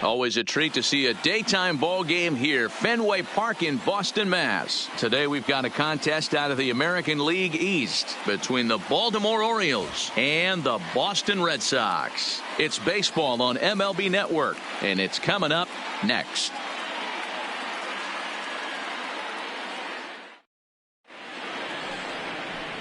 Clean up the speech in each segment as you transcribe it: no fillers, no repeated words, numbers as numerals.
Always a treat to see a daytime ball game here, Fenway Park in Boston, Mass. Today we've got a contest out of the American League East between the Baltimore Orioles and the Boston Red Sox. It's baseball on MLB Network, and it's coming up next.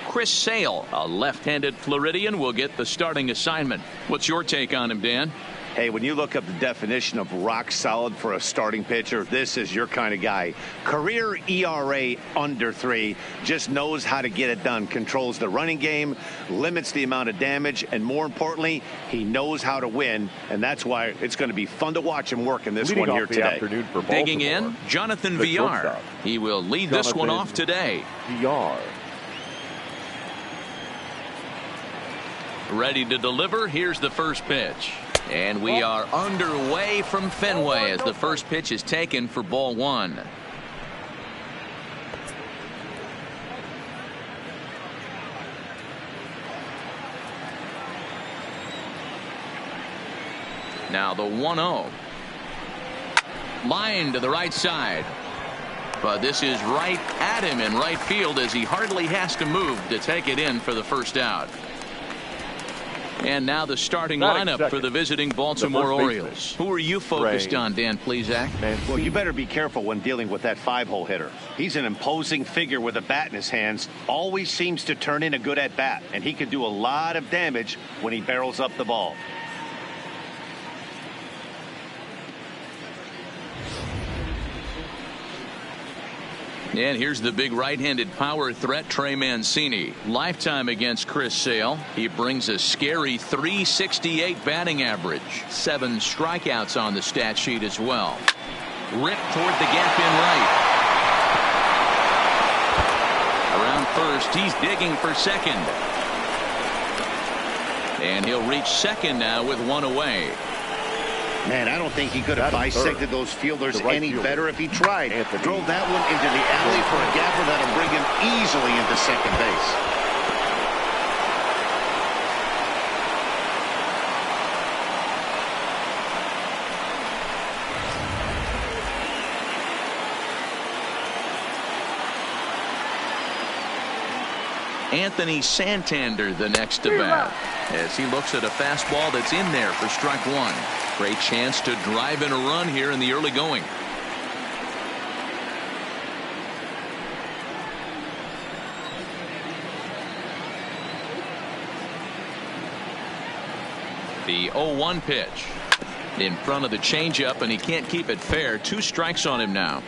Chris Sale, a left-handed Floridian, will get the starting assignment. What's your take on him, Dan? Hey, when you look up the definition of rock solid for a starting pitcher, this is your kind of guy. Career ERA under 3, just knows how to get it done, controls the running game, limits the amount of damage, and more importantly, he knows how to win, and that's why it's going to be fun to watch him work in this one here today. Digging in, Jonathan Villar. He will lead this one off today. Villar. Ready to deliver. Here's the first pitch. And we are underway from Fenway as the first pitch is taken for ball 1. Now the 1-0. Line to the right side. But this is right at him in right field as he hardly has to move to take it in for the first out. And now the starting lineup for the visiting Baltimore Orioles. Who are you focused on, Dan Plesac? Well, you better be careful when dealing with that 5-hole hitter. He's an imposing figure with a bat in his hands. Always seems to turn in a good at-bat, and he can do a lot of damage when he barrels up the ball. And here's the big right-handed power threat, Trey Mancini. Lifetime against Chris Sale. He brings a scary .368 batting average. 7 strikeouts on the stat sheet as well. Ripped toward the gap in right. Around first, he's digging for second. And he'll reach second now with 1 away. Man, I don't think he could have bisected those fielders any better if he tried. Drove that one into the alley for a gapper that'll bring him easily into second base. Anthony Santander the next to bat as he looks at a fastball that's in there for strike 1. Great chance to drive in a run here in the early going. The 0-1 pitch in front of the changeup, and he can't keep it fair. 2 strikes on him now.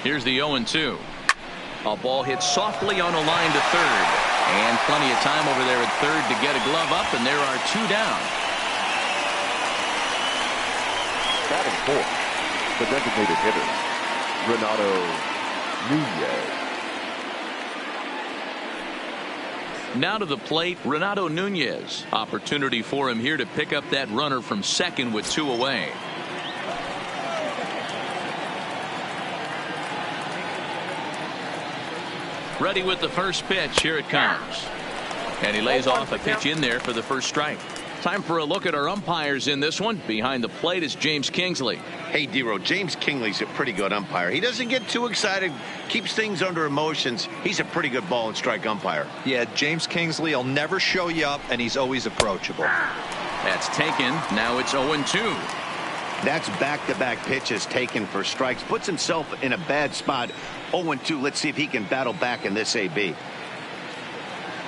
Here's the 0-2. A ball hit softly on a line to third. And plenty of time over there at third to get a glove up, and there are 2 down. Batting fourth, the designated hitter, Renato Nunez. Now to the plate, Renato Nunez. Opportunity for him here to pick up that runner from second with 2 away. Ready with the first pitch. Here it comes. And he lays off a pitch in there for the first strike. Time for a look at our umpires in this one. Behind the plate is James Kingsley. Hey, D-Row, James Kingsley's a pretty good umpire. He doesn't get too excited, keeps things under emotions. He's a pretty good ball and strike umpire. Yeah, James Kingsley will never show you up, and he's always approachable. That's taken. Now it's 0-2. That's back-to-back pitches taken for strikes. Puts himself in a bad spot. 0-2. Let's see if he can battle back in this AB.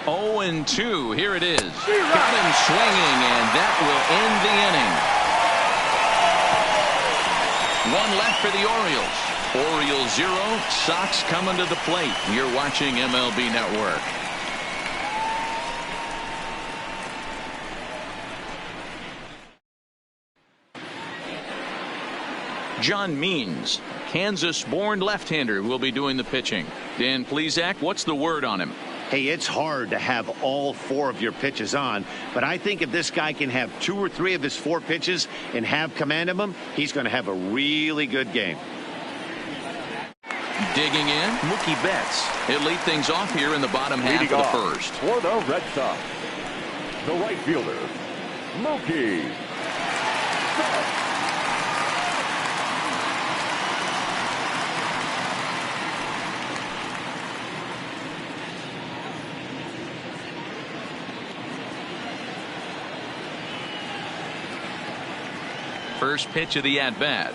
0-2. Here it is. Got him swinging, and that will end the inning. 1 left for the Orioles. Orioles 0. Sox coming to the plate. You're watching MLB Network. John Means, Kansas-born left-hander, will be doing the pitching. Dan Plesac, what's the word on him? Hey, it's hard to have all 4 of your pitches on, but I think if this guy can have 2 or 3 of his 4 pitches and have command of them, he's going to have a really good game. Digging in, Mookie Betts. He'll lead things off here in the bottom half of the first. For the Red Sox, the right fielder, Mookie Betts. First pitch of the at-bat.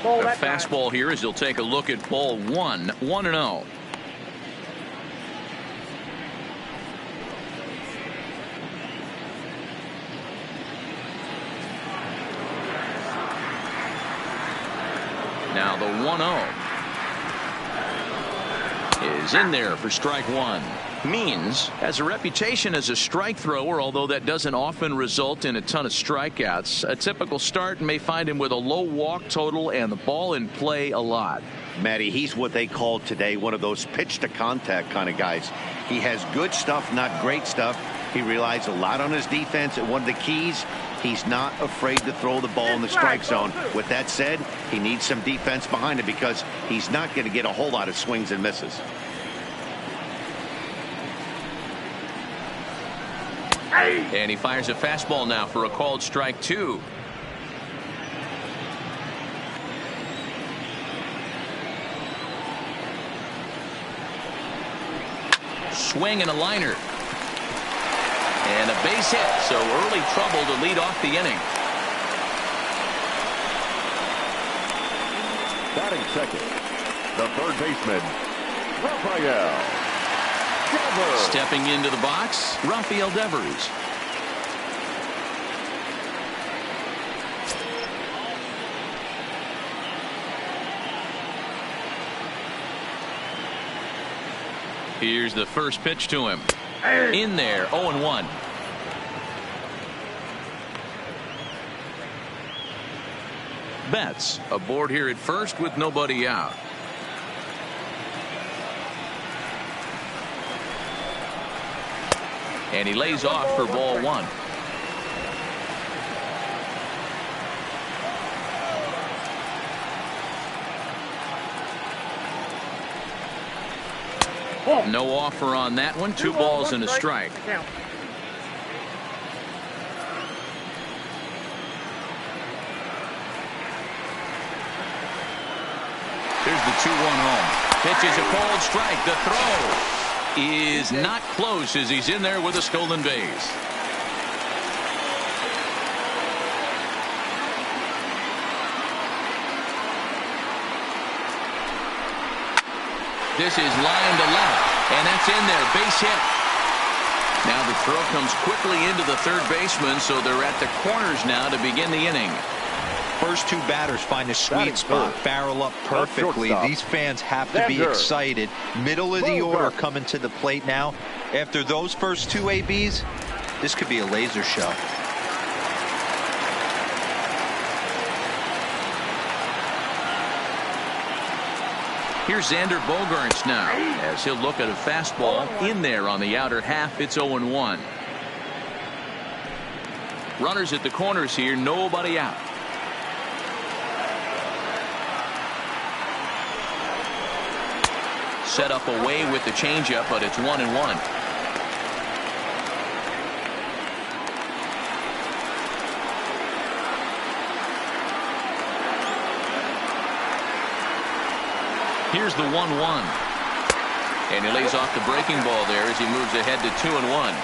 A fastball here as he'll take a look at ball one. 1-0. Now the 1-0 is in there for strike one. Means has a reputation as a strike thrower, although that doesn't often result in a ton of strikeouts. A typical start may find him with a low walk total and the ball in play a lot. Matty, he's what they call today one of those pitch to contact kind of guys. He has good stuff, not great stuff. He relies a lot on his defense, and one of the keys, he's not afraid to throw the ball in the strike zone. With that said, he needs some defense behind him because he's not going to get a whole lot of swings and misses. And he fires a fastball now for a called strike two. Swing and a liner. And a base hit, so early trouble to lead off the inning. Batting second, the third baseman, Rafael Devers. Stepping into the box, Rafael Devers. Here's the first pitch to him. In there, 0-1. Betts aboard here at first with nobody out. And he lays off for ball one. No offer on that one. 2 balls and a strike. Here's the 2-1 home. Pitch is a cold strike. The throw is not close as he's in there with a stolen base. This is line to left, and that's in there. Base hit. Now the throw comes quickly into the third baseman, so they're at the corners now to begin the inning. First two batters find a sweet spot, barrel up perfectly. These fans have to be excited. Middle of the order coming to the plate now. After those first two ABs, this could be a laser show. Here's Xander Bogaerts now as he'll look at a fastball in there on the outer half. It's 0-1. Runners at the corners here, nobody out. Set up away with the changeup, but it's 1-1. Here's the 1-1. And he lays off the breaking ball there as he moves ahead to 2-1.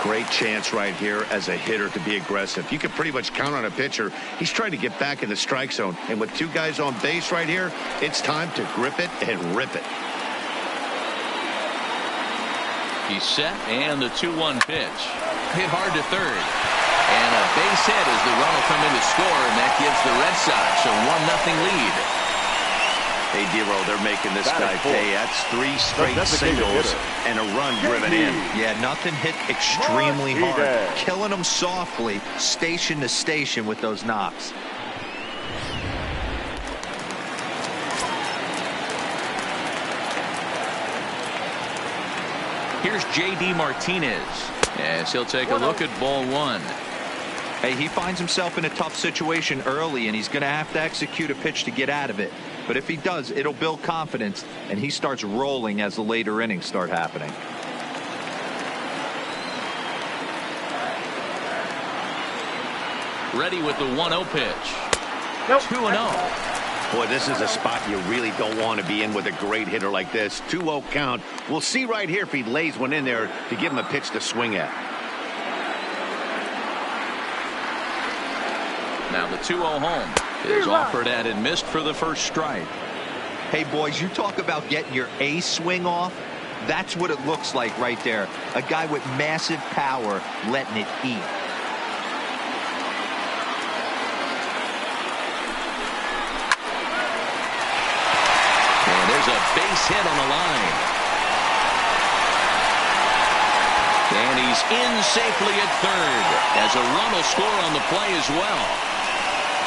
Great chance right here as a hitter to be aggressive. You can pretty much count on a pitcher. He's trying to get back in the strike zone. And with 2 guys on base right here, it's time to grip it and rip it. He's set, and the 2-1 pitch. Hit hard to third. And a base hit as the run will come in to score, and that gives the Red Sox a 1-0 lead. Hey, Dero, they're making this guy pay. That's 3 straight singles and a run driven in. Yeah, nothing hit extremely hard. Killing them softly, station to station with those knocks. Here's J.D. Martinez as he'll take a look at ball one. Hey, he finds himself in a tough situation early, and he's going to have to execute a pitch to get out of it. But if he does, it'll build confidence, and he starts rolling as the later innings start happening. Ready with the 1-0 pitch. Nope. 2-0. Boy, this is a spot you really don't want to be in with a great hitter like this. 2-0 count. We'll see right here if he lays one in there to give him a pitch to swing at. Now the 2-0 home is offered at and missed for the first strike. Hey, boys, you talk about getting your A swing off. That's what it looks like right there. A guy with massive power letting it eat. And there's a base hit on the line. And he's in safely at third, as a run will score on the play as well.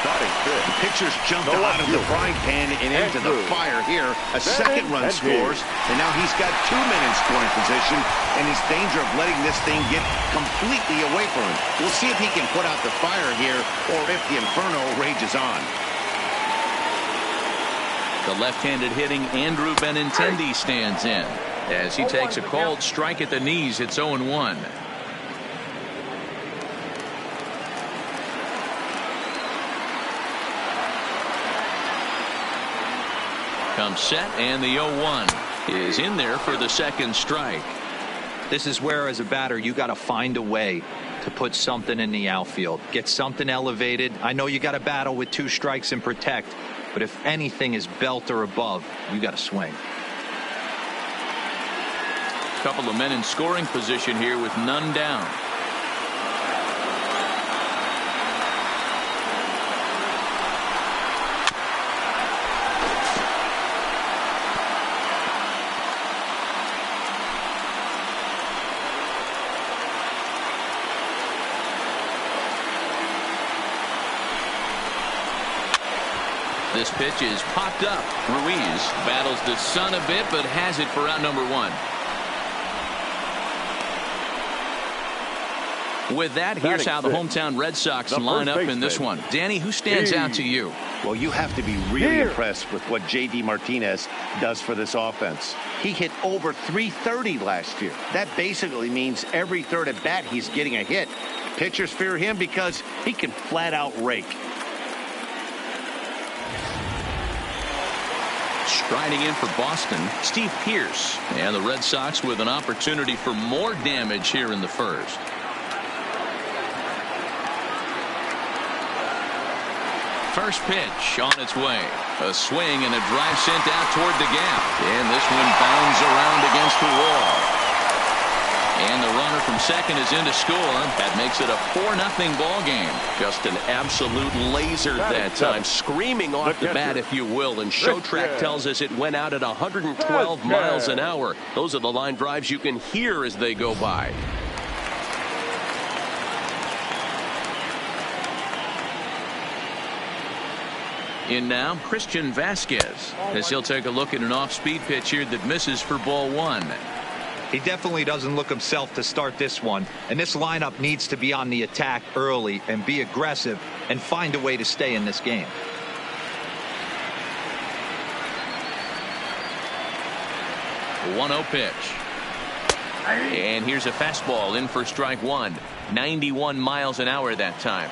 The pitcher's jumped out of the frying pan and into the fire here. A second run scores, and now he's got 2 men in scoring position, and he's in danger of letting this thing get completely away from him. We'll see if he can put out the fire here, or if the inferno rages on. The left-handed hitting Andrew Benintendi stands in, as he takes a called strike at the knees. It's 0-1. Comes set, and the 0-1 is in there for the second strike. This is where, as a batter, you got to find a way to put something in the outfield, get something elevated. I know you got to battle with 2 strikes and protect, but if anything is belt or above, you got to swing. Couple of men in scoring position here with none down. This pitch is popped up. Ruiz battles the sun a bit, but has it for out number 1. With that, here's how the hometown Red Sox line up in this one. Danny, who stands out to you? Well, you have to be really impressed with what J.D. Martinez does for this offense. He hit over .330 last year. That basically means every third at bat he's getting a hit. Pitchers fear him because he can flat out rake. Striding in for Boston, Steve Pearce, and the Red Sox with an opportunity for more damage here in the first. First pitch on its way. A swing and a drive sent out toward the gap. And this one bounds around against the wall. And the runner from second is in to score. That makes it a 4-0 ball game. Just an absolute laser that time, screaming off the bat, if you will. And Showtrack tells us it went out at 112 miles an hour. Those are the line drives you can hear as they go by. In now, Christian Vasquez, as he'll take a look at an off-speed pitch here that misses for ball 1. He definitely doesn't look himself to start this one, and this lineup needs to be on the attack early and be aggressive and find a way to stay in this game. The 1-0 pitch. And here's a fastball in for strike 1. 91 miles an hour that time.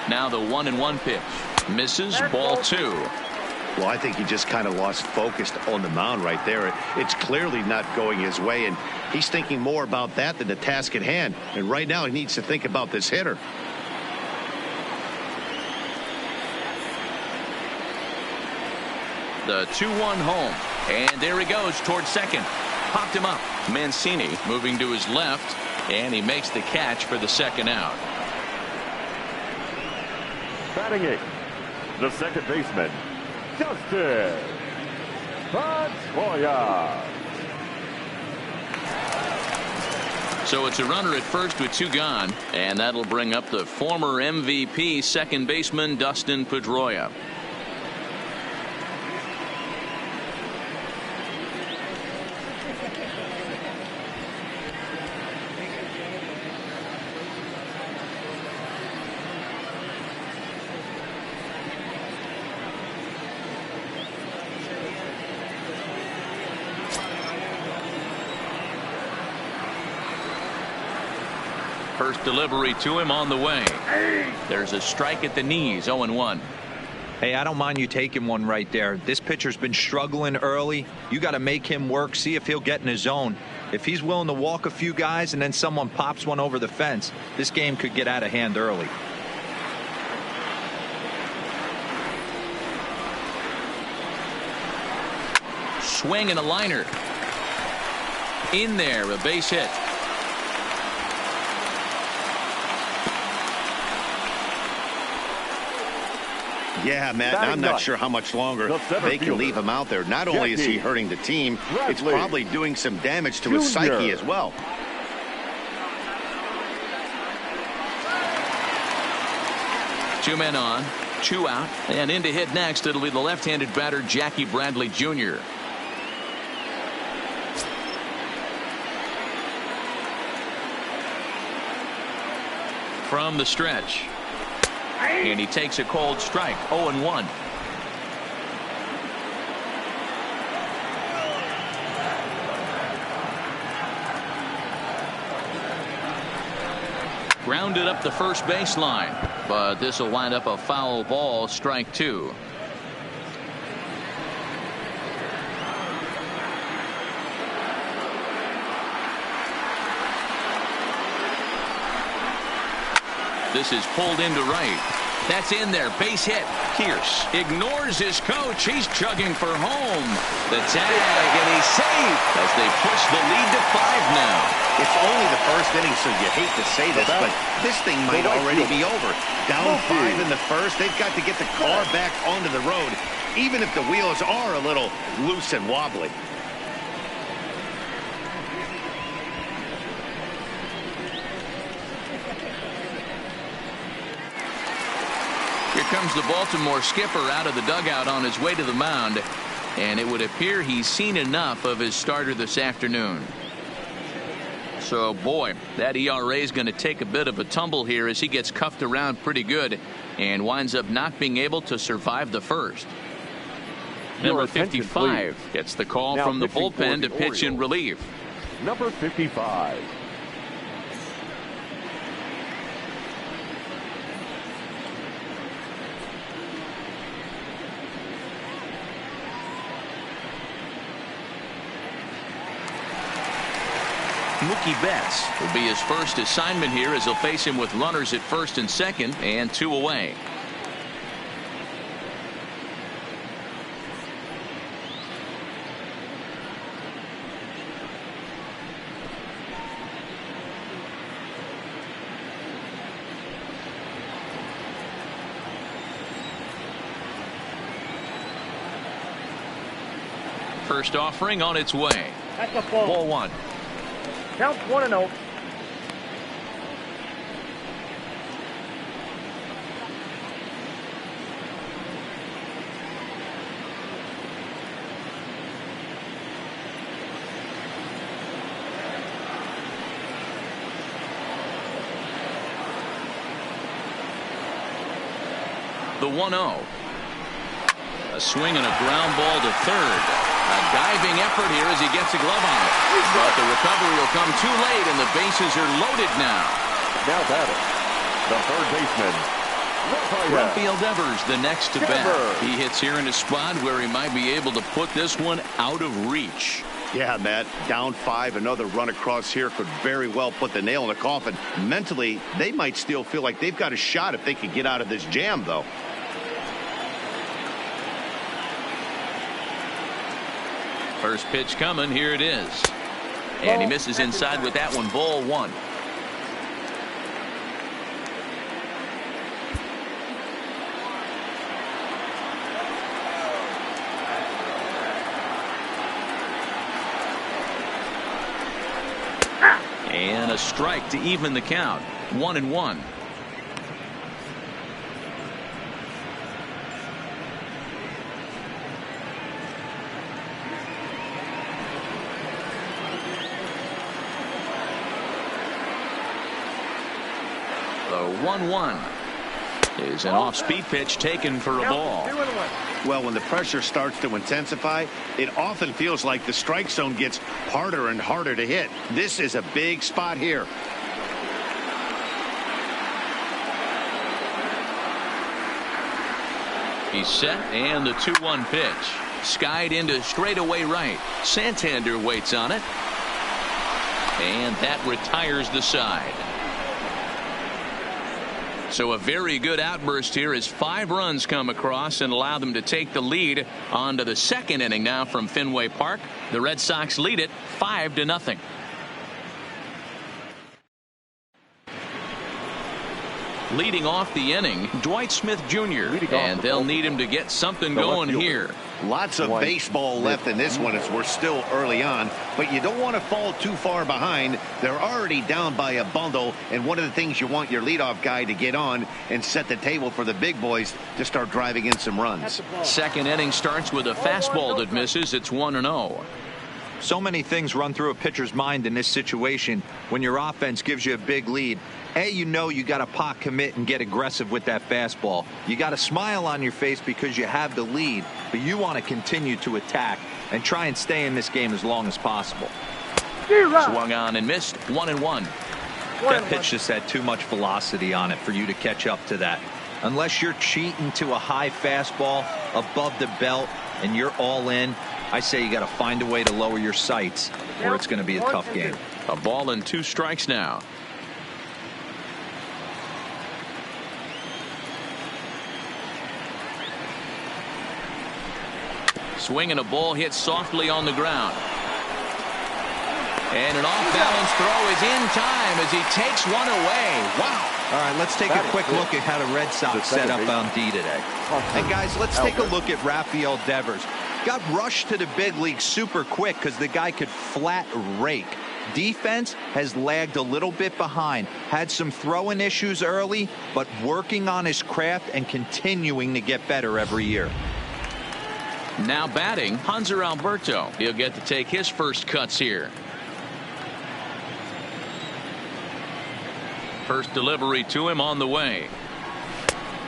Now the 1-1 pitch. Misses, ball 2. Well, I think he just kind of lost focus on the mound right there. It's clearly not going his way, and he's thinking more about that than the task at hand. And right now he needs to think about this hitter. The 2-1 home. And there he goes towards second. Popped him up. Mancini moving to his left, and he makes the catch for the second out. Batting 8, the second baseman, Justin Montoya. So it's a runner at first with 2 gone, and that'll bring up the former MVP second baseman Dustin Pedroia. First delivery to him on the way. There's a strike at the knees. 0-1. Hey, I don't mind you taking one right there. This pitcher's been struggling early. You got to make him work, see if he'll get in his zone. If he's willing to walk a few guys and then someone pops one over the fence, this game could get out of hand early. Swing and a liner. In there, a base hit. Yeah, Matt, I'm not sure how much longer they can leave him out there. Not only is he hurting the team, it's probably doing some damage to his psyche as well. Two men on, two out, and in to hit next. It'll be the left-handed batter, Jackie Bradley Jr. From the stretch. And he takes a cold strike. 0-1. Grounded up the first baseline, but this will wind up a foul ball. Strike two. This is pulled into right. That's in there. Base hit. Pierce ignores his coach. He's chugging for home. The tag, and he's safe as they push the lead to 5 now. It's only the first inning, so you hate to say this, but this thing might already be over. Down 5 in the first. They've got to get the car back onto the road, even if the wheels are a little loose and wobbly. Here comes the Baltimore skipper out of the dugout on his way to the mound, and it would appear he's seen enough of his starter this afternoon. So, boy, that ERA is going to take a bit of a tumble here as he gets cuffed around pretty good and winds up not being able to survive the first. Number 55 gets the call from the bullpen to pitch in relief. Number 55. Mookie Betts will be his first assignment here as he'll face him with runners at first and second and 2 away. First offering on its way. That's a ball. Ball 1. Count 1-0. The 1-0. A swing and a ground ball to third. A diving effort here as he gets a glove on it. But the recovery will come too late, and the bases are loaded now. Now batter, the third baseman, Rafael Devers, the next to bat. He hits here in a spot where he might be able to put this one out of reach. Yeah, Matt, down 5, another run across here could very well put the nail in the coffin. Mentally, they might still feel like they've got a shot if they could get out of this jam, though. First pitch coming. Here it is. And he misses inside with that one. Ball 1. And a strike to even the count. 1-1. The 1-1 is an off-speed pitch taken for a ball. Well, when the pressure starts to intensify, it often feels like the strike zone gets harder and harder to hit. This is a big spot here. He's set, and the 2-1 pitch. Skied into straightaway right. Santander waits on it. And that retires the side. So a very good outburst here as 5 runs come across and allow them to take the lead on to the second inning now from Fenway Park. The Red Sox lead it 5-0. Leading off the inning, Dwight Smith Jr. And they'll need him to get something going here. Lots of baseball left in this one as we're still early on, but you don't want to fall too far behind. They're already down by a bundle, and one of the things you want your leadoff guy to get on and set the table for the big boys to start driving in some runs. Second inning starts with a fastball that misses. It's 1-0. So many things run through a pitcher's mind in this situation when your offense gives you a big lead. You got to pot commit and get aggressive with that fastball. You got a smile on your face because you have the lead, but you want to continue to attack and try and stay in this game as long as possible. Swung on and missed. 1-1. That pitch just had too much velocity on it for you to catch up to that. Unless you're cheating to a high fastball above the belt and you're all in, I say you got to find a way to lower your sights or it's going to be a tough game. A ball and 2 strikes now. Swing and a ball hit softly on the ground. And an off-balance throw is in time as he takes one away. Wow. All right, let's take a quick look at how the Red Sox set up on D today. And guys, let's take a look at Rafael Devers. Got rushed to the big league super quick because the guy could flat rake. Defense has lagged a little bit behind. Had some throwing issues early, but working on his craft and continuing to get better every year. Now batting, Hanser Alberto. He'll get to take his first cuts here. First delivery to him on the way.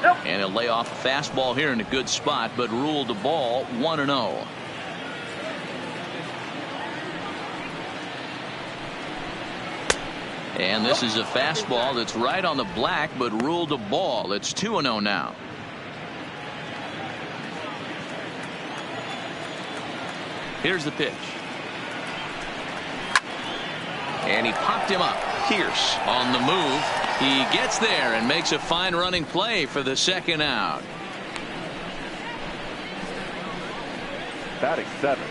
And he'll lay off a fastball here in a good spot, but ruled the ball 1-0. And this is a fastball that's right on the black, but ruled a ball. It's 2-0 now. Here's the pitch. And he popped him up. Pierce on the move. He gets there and makes a fine running play for the second out. Batting 7,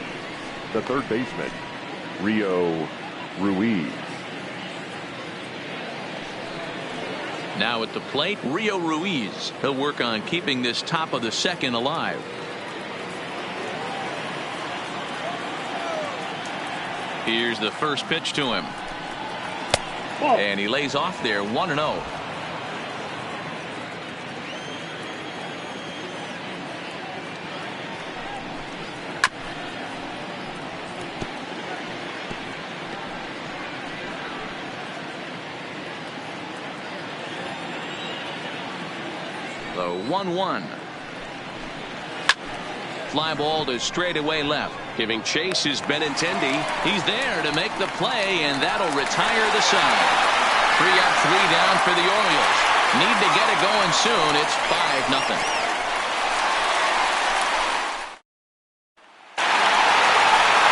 the third baseman, Rio Ruiz. Now at the plate, Rio Ruiz. He'll work on keeping this top of the second alive. Here's the first pitch to him. And he lays off there 1-0. The 1-1. Fly ball to straightaway left. Giving chase is Benintendi. He's there to make the play, and that'll retire the side. 3 up, 3 down for the Orioles. Need to get it going soon. It's 5-0.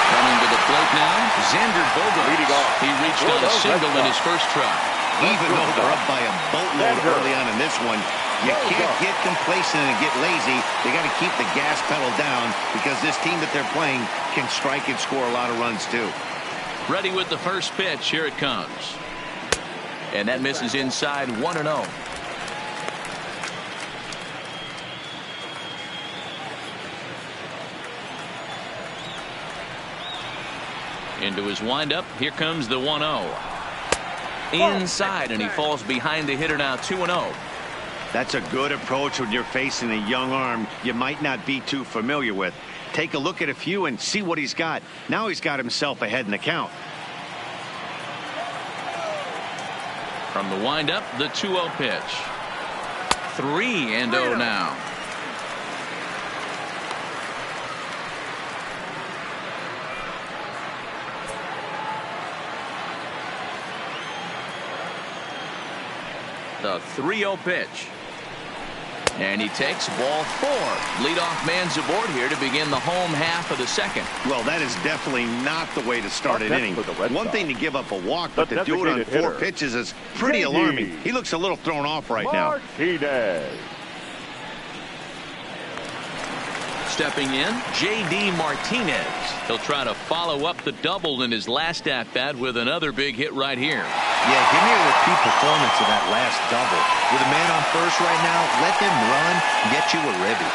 Coming to the plate now, Xander Bogaerts. He reached on a single in his first try. Even though they're up by a boatload early on in this one, you can't get complacent and get lazy. They got to keep the gas pedal down because this team that they're playing can strike and score a lot of runs too. Ready with the first pitch. Here it comes. And that misses inside. 1-0. Into his windup. Here comes the 1-0. Inside, and he falls behind the hitter now. 2-0. That's a good approach when you're facing a young arm you might not be too familiar with. Take a look at a few and see what he's got. Now he's got himself ahead in the count. From the windup, the 2-0 pitch. 3-0 now. The 3-0 pitch. And he takes ball 4. Leadoff man's aboard here to begin the home half of the second. Well, that is definitely not the way to start an inning. One thing to give up a walk, but to do it on 4 pitches is pretty alarming. He looks a little thrown off right now. Stepping in, J.D. Martinez. He'll try to follow up the double in his last at-bat with another big hit right here. Yeah, give me a repeat performance of that last double. With a man on first right now, let him run and get you a ribby.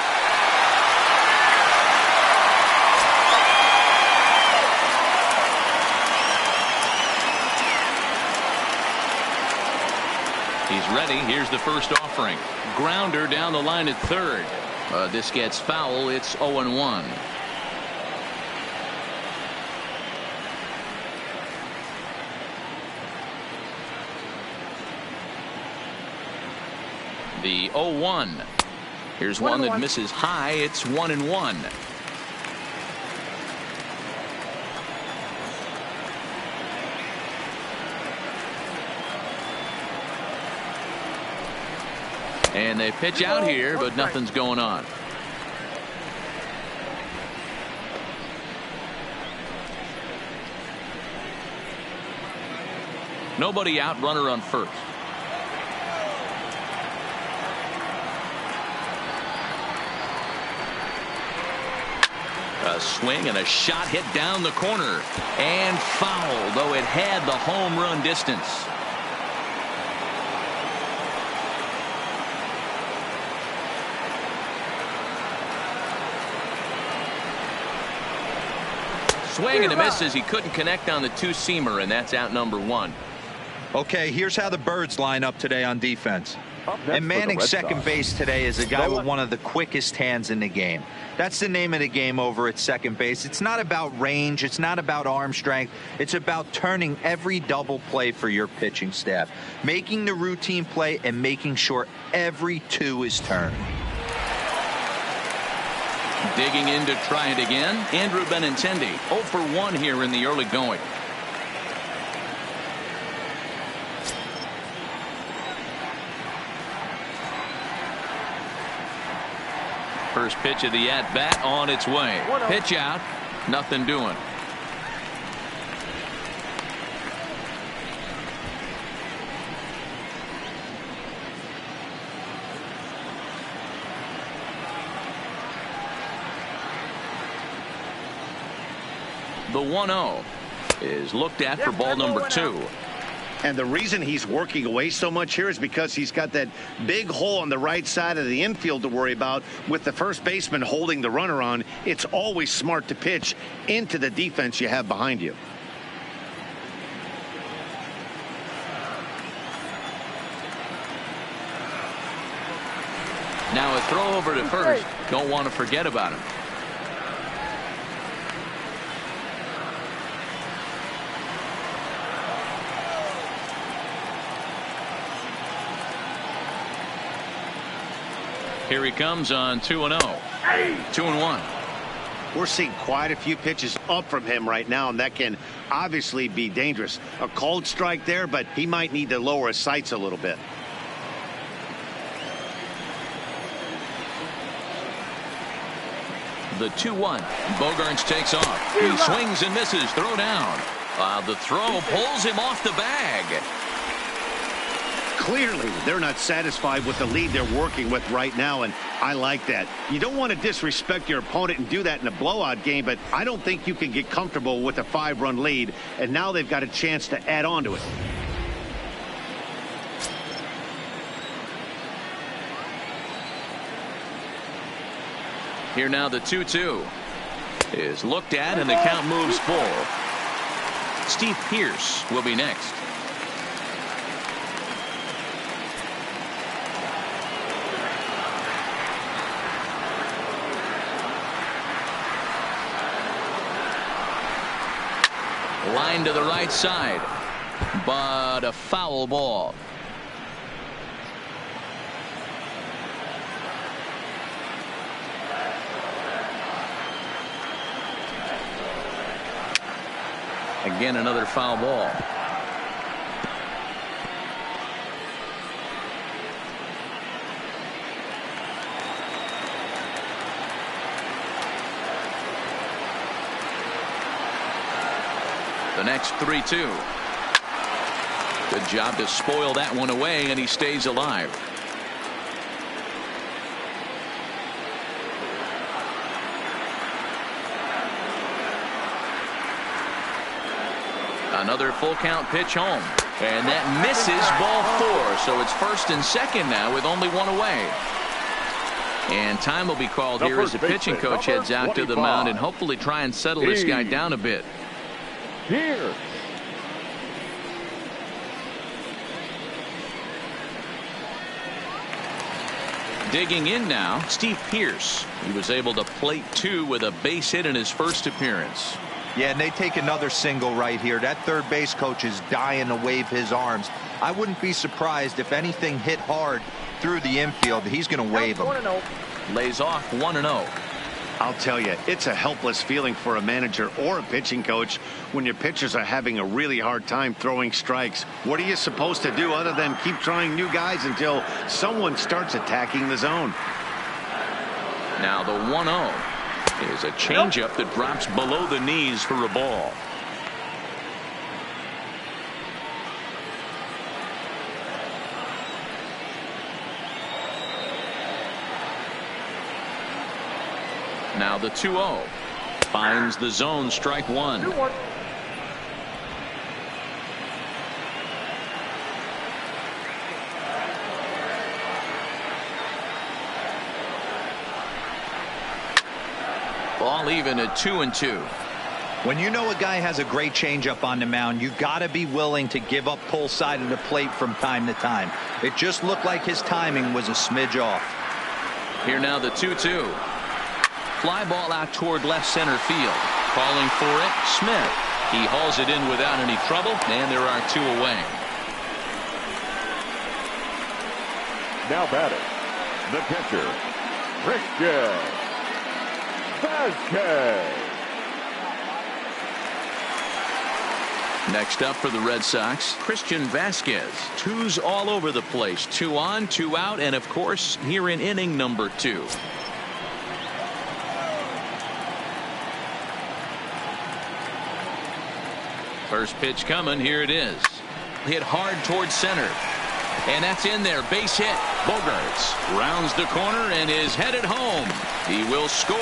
He's ready. Here's the first offering. Grounder down the line at third. This gets foul. It's 0-1. The 0-1. Here's one that misses high. It's 1-1. And they pitch out here, but nothing's going on. Nobody out, runner on first. A swing and a shot hit down the corner. And foul, though it had the home run distance. Swing and a miss as he couldn't connect on the two-seamer, and that's out number 1. Okay, here's how the Birds line up today on defense. And manning second base today is a guy with one of the quickest hands in the game. That's the name of the game over at second base. It's not about range. It's not about arm strength. It's about turning every double play for your pitching staff, making the routine play and making sure every 2 is turned. Digging in to try it again, Andrew Benintendi, 0 for 1 here in the early going. First pitch of the at-bat on its way. Pitch out, nothing doing. The 1-0 is looked at for ball number 2. And the reason he's working away so much here is because he's got that big hole on the right side of the infield to worry about. With the first baseman holding the runner on, it's always smart to pitch into the defense you have behind you. Now a throw over to first. Don't want to forget about him. Here he comes on 2-0. 2-1. We're seeing quite a few pitches up from him right now, and that can obviously be dangerous. A cold strike there, but he might need to lower his sights a little bit. The 2-1. Bogaerts takes off. He swings and misses. Throw down. The throw pulls him off the bag. Clearly, they're not satisfied with the lead they're working with right now, and I like that. You don't want to disrespect your opponent and do that in a blowout game, but I don't think you can get comfortable with a 5-run lead, and now they've got a chance to add on to it. Here now the 2-2 is looked at, and the count moves full. Steve Pearce will be next. Line to the right side, but a foul ball. Again, another foul ball. The next 3-2. Good job to spoil that one away, and he stays alive. Another full count pitch home, and that misses, ball 4. So it's first and second now with only one away. And time will be called here as the pitching coach heads out to the mound and hopefully try and settle this guy down a bit. Here. Digging in now, Steve Pearce. He was able to plate 2 with a base hit in his first appearance. Yeah, and they take another single right here. That third base coach is dying to wave his arms. I wouldn't be surprised if anything hit hard through the infield. He's going to wave them. Lays off 1-0. I'll tell you, it's a helpless feeling for a manager or a pitching coach when your pitchers are having a really hard time throwing strikes. What are you supposed to do other than keep trying new guys until someone starts attacking the zone? Now the 1-0 is a changeup that drops below the knees for a ball. Now the 2-0 finds the zone, strike 1. 2-1. Ball even at 2-2. When you know a guy has a great changeup on the mound, you got to be willing to give up pull side of the plate from time to time. It just looked like his timing was a smidge off. Here now the 2-2. Fly ball out toward left center field. Calling for it, Smith. He hauls it in without any trouble, and there are 2 away. Now batting, the catcher, Christian Vasquez. Next up for the Red Sox, Christian Vasquez. 2s all over the place. 2 on, 2 out, and of course here in inning number 2. First pitch coming. Here it is. Hit hard towards center. And that's in there. Base hit. Bogarts rounds the corner and is headed home. He will score.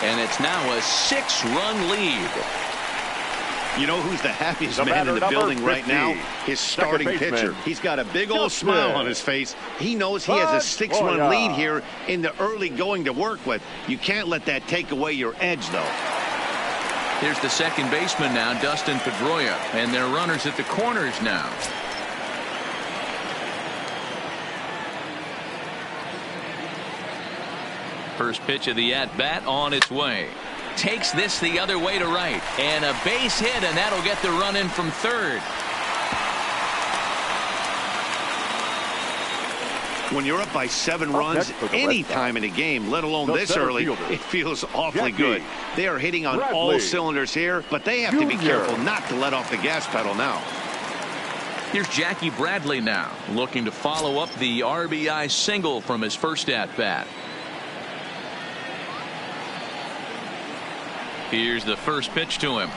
And it's now a 6-run lead. You know who's the happiest man in the building right now? His starting pitcher. He's got a big old smile on his face. He knows he has a 6-run lead here in the early going to work with. You can't let that take away your edge, though. Here's the second baseman now, Dustin Pedroia, and their runners at the corners now. First pitch of the at-bat on its way. Takes this the other way to right, and a base hit, and that'll get the run in from third. When you're up by 7 runs any time in a game, let alone this early, it feels awfully good. They are hitting on all cylinders here, but they have to be careful not to let off the gas pedal now. Here's Jackie Bradley now, looking to follow up the RBI single from his first at-bat. Here's the first pitch to him.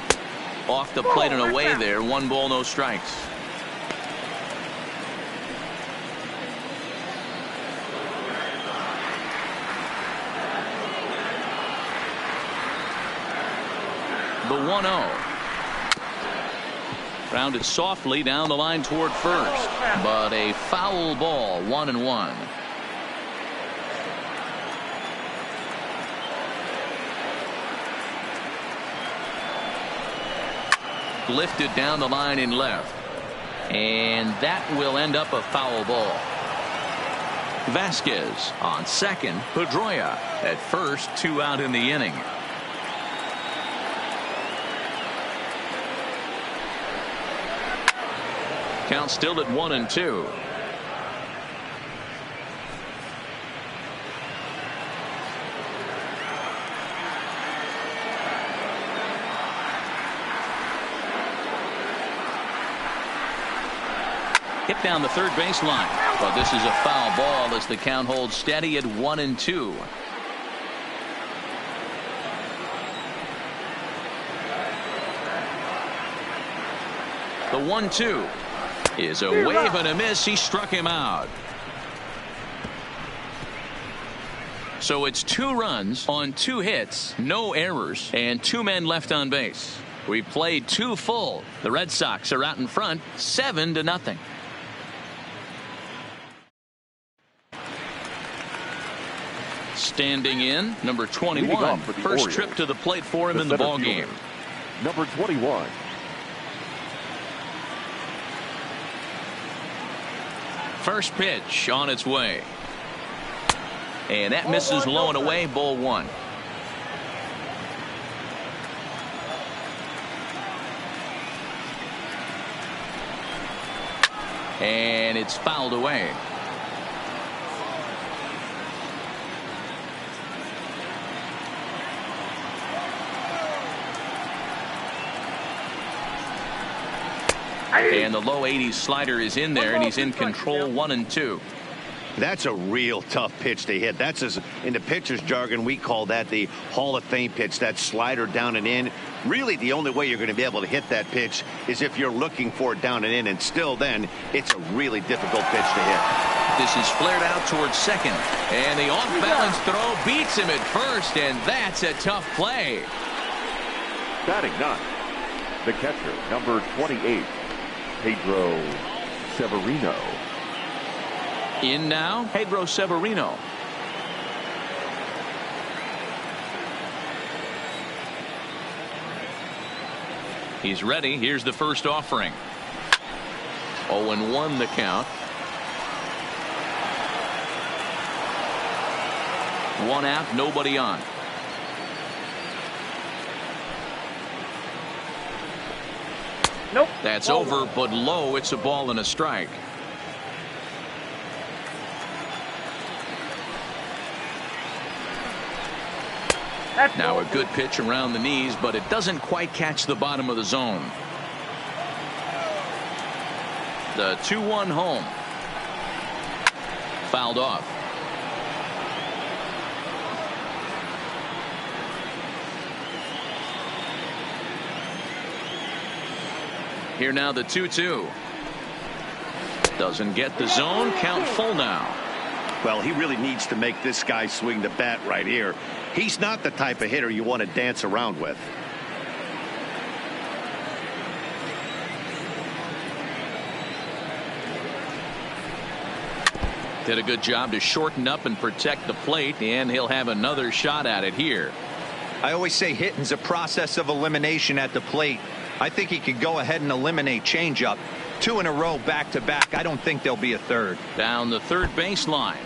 Off the plate and away there. 1 ball, no strikes. The 1-0. Rounded softly down the line toward first, but a foul ball. 1-1. Lifted down the line in left, and that will end up a foul ball. Vasquez on second, Pedroia at first. 2 out in the inning. Count still at 1-2. Hit down the third baseline, but this is a foul ball as the count holds steady at 1-2. The 1-2 is a wave and a miss. He struck him out. So it's 2 runs on 2 hits, no errors, and 2 men left on base. We played 2 full. The Red Sox are out in front 7-0. Standing in, number 21. First Orioles, trip to the plate for him in the ball game. Number 21. First pitch on its way. And that misses low and away, ball 1. And it's fouled away. And the low 80s slider is in there, and he's in control. 1-2. That's a real tough pitch to hit. That's, as in the pitcher's jargon, we call that the Hall of Fame pitch, that slider down and in. Really, the only way you're going to be able to hit that pitch is if you're looking for it down and in, and still then, it's a really difficult pitch to hit. This is flared out towards second, and the off-balance throw beats him at first, and that's a tough play. Batting 9. The catcher, number 28, Pedro Severino. In now, Pedro Severino. He's ready. Here's the first offering. 0-1 the count. 1 out, nobody on. Nope. That's over, but low. It's a ball and a strike. Now a good pitch around the knees, but it doesn't quite catch the bottom of the zone. The 2-1 home. Fouled off. Here now the 2-2. Doesn't get the zone. Count full now. Well, he really needs to make this guy swing the bat right here. He's not the type of hitter you want to dance around with. Did a good job to shorten up and protect the plate, and he'll have another shot at it here. I always say hitting's a process of elimination at the plate. I think he could go ahead and eliminate changeup. 2 in a row back to back. I don't think there'll be a third. Down the third baseline.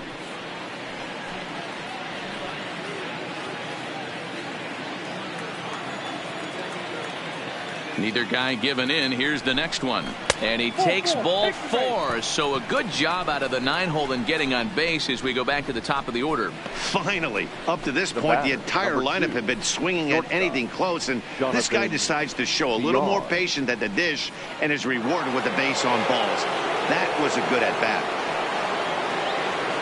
Neither guy giving in. Here's the next one. And he takes ball 4. So a good job out of the 9-hole in getting on base as we go back to the top of the order. Finally, up to this point, the entire lineup had been swinging at anything close, and this guy decides to show a little more patience at the dish and is rewarded with a base on balls. That was a good at-bat.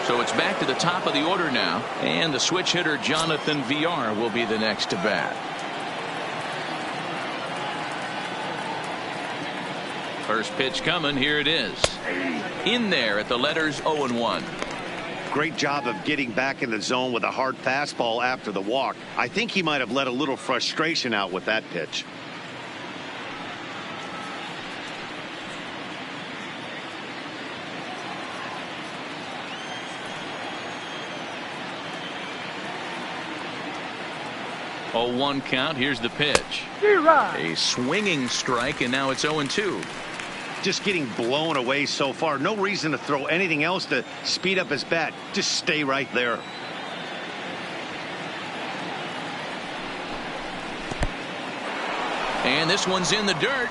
So it's back to the top of the order now, and the switch hitter Jonathan VR will be the next to bat. First pitch coming. Here it is. In there at the letters 0-1. Great job of getting back in the zone with a hard fastball after the walk. I think he might have let a little frustration out with that pitch. Oh, 1 count. Here's the pitch. A swinging strike, and now it's 0-2. Just getting blown away so far. No reason to throw anything else to speed up his bat. Just stay right there. And this one's in the dirt.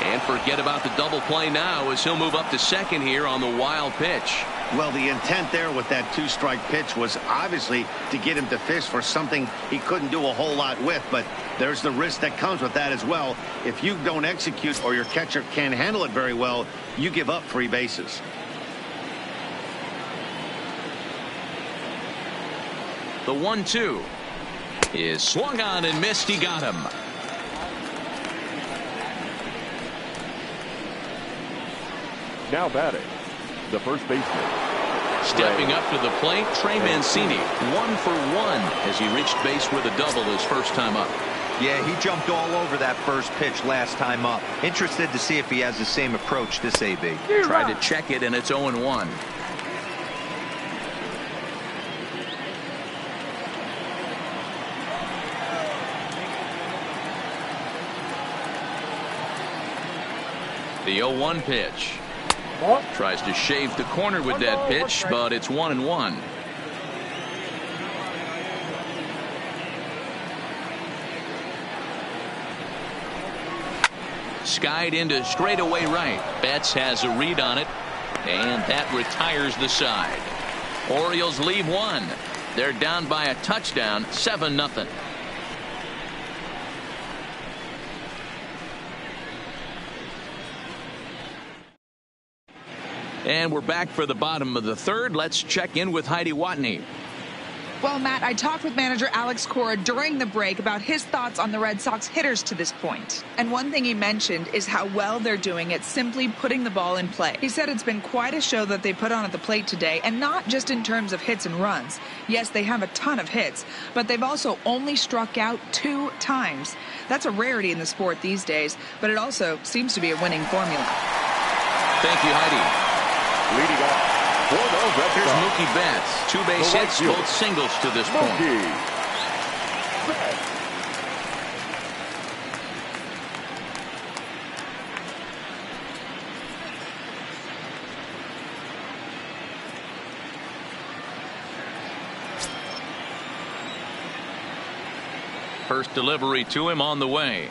And forget about the double play now as he'll move up to second here on the wild pitch. Well, the intent there with that 2-strike pitch was obviously to get him to fish for something he couldn't do a whole lot with, but there's the risk that comes with that as well. If you don't execute or your catcher can't handle it very well, you give up free bases. The 1-2 is swung on and missed. He got him. Now batting, the first baseman. Stepping up to the plate, Trey Mancini, 1 for 1 as he reached base with a double his first time up. Yeah, he jumped all over that first pitch last time up. Interested to see if he has the same approach this AB. Tried to check it, and it's 0-1. The 0-1 pitch. Tries to shave the corner with that pitch, but it's 1-1. Skied into straightaway right. Betts has a read on it, and that retires the side. Orioles leave one. They're down by a touchdown, 7-0. And we're back for the bottom of the third. Let's check in with Heidi Watney. Well, Matt, I talked with manager Alex Cora during the break about his thoughts on the Red Sox hitters to this point. And one thing he mentioned is how well they're doing at simply putting the ball in play. He said it's been quite a show that they put on at the plate today, and not just in terms of hits and runs. Yes, they have a ton of hits, but they've also only struck out 2 times. That's a rarity in the sport these days, but it also seems to be a winning formula. Thank you, Heidi. Leading up for the Red Here's Sox, Mookie Betts. 2 base hits, both singles to this point. Mookie Betts. First delivery to him on the way.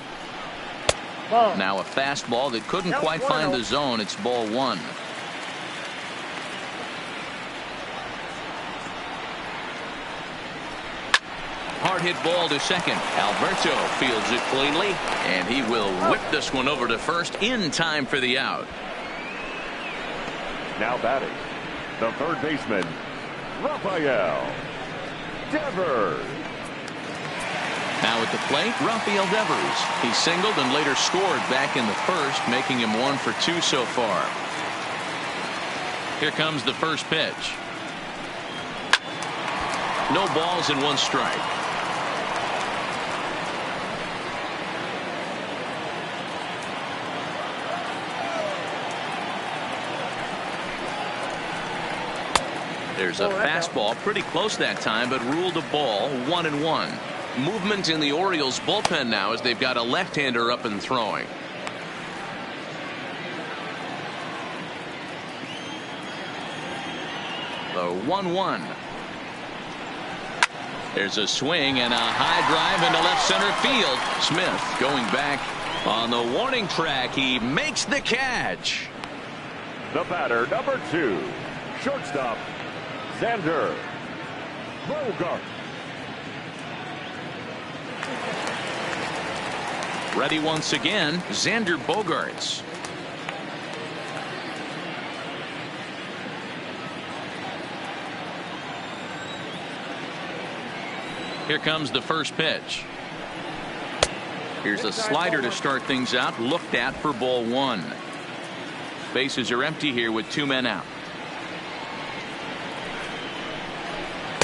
Now a fastball that couldn't quite find the zone. It's ball 1. Hard hit ball to second. Alberto fields it cleanly, and he will whip this one over to first in time for the out. Now batting, the third baseman, Rafael Devers. Now at the plate, Rafael Devers. He singled and later scored back in the first, making him 1 for 2 so far. Here comes the first pitch. No balls and 1 strike. There's a fastball pretty close that time, but ruled a ball, 1-1. Movement in the Orioles bullpen now as they've got a left-hander up and throwing. The 1-1. There's a swing and a high drive into left center field. Smith going back on the warning track. He makes the catch. The batter, number 2, shortstop, Xander Bogart. Ready once again, Xander Bogaerts. Here comes the first pitch. Here's a slider to start things out, looked at for ball 1. Bases are empty here with 2 men out.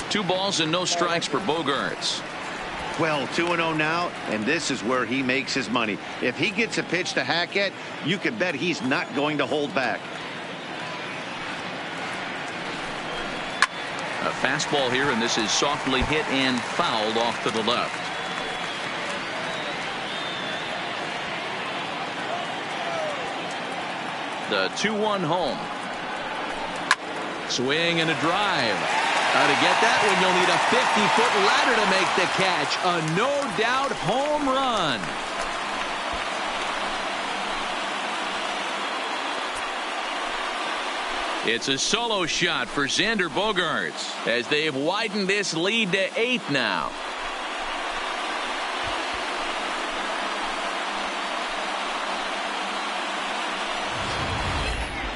2 balls and no strikes for Bogaerts. Well, 2-0 now, and this is where he makes his money. If he gets a pitch to hack at, you can bet he's not going to hold back. A fastball here, and this is softly hit and fouled off to the left. The 2-1 home. Swing and a drive. To get that one, you'll need a 50-foot ladder to make the catch. A no-doubt home run. It's a solo shot for Xander Bogaerts as they've widened this lead to 8 now.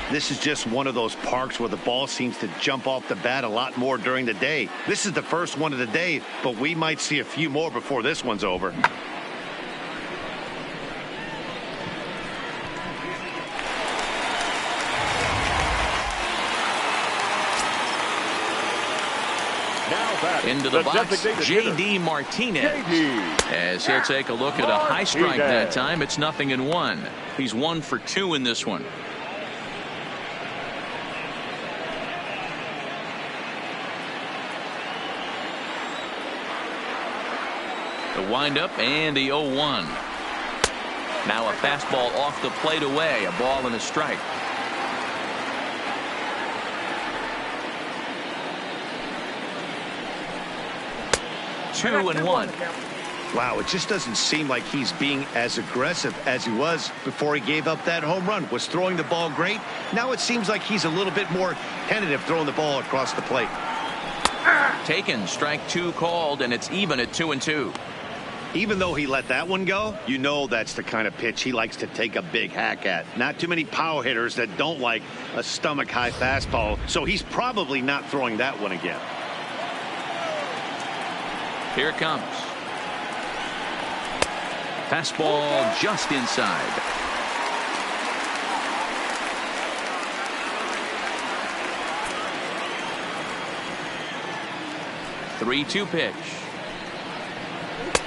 This is just one of those parks where the ball seems to jump off the bat a lot more during the day. This is the first one of the day, but we might see a few more before this one's over. Into the box, J.D. Martinez. As he'll take a look at a high strike that time, it's 0-1. He's 1 for 2 in this one. The windup and the 0-1. Now a fastball off the plate away, a ball and a strike. Two and one. Wow, it just doesn't seem like he's being as aggressive as he was before he gave up that home run. Was throwing the ball great. Now it seems like he's a little bit more tentative throwing the ball across the plate. Taken, strike 2 called, and it's even at 2-2. Even though he let that one go, you know that's the kind of pitch he likes to take a big hack at. Not too many power hitters that don't like a stomach-high fastball, so he's probably not throwing that one again. Here it comes. Fastball just inside. The 3-2 pitch.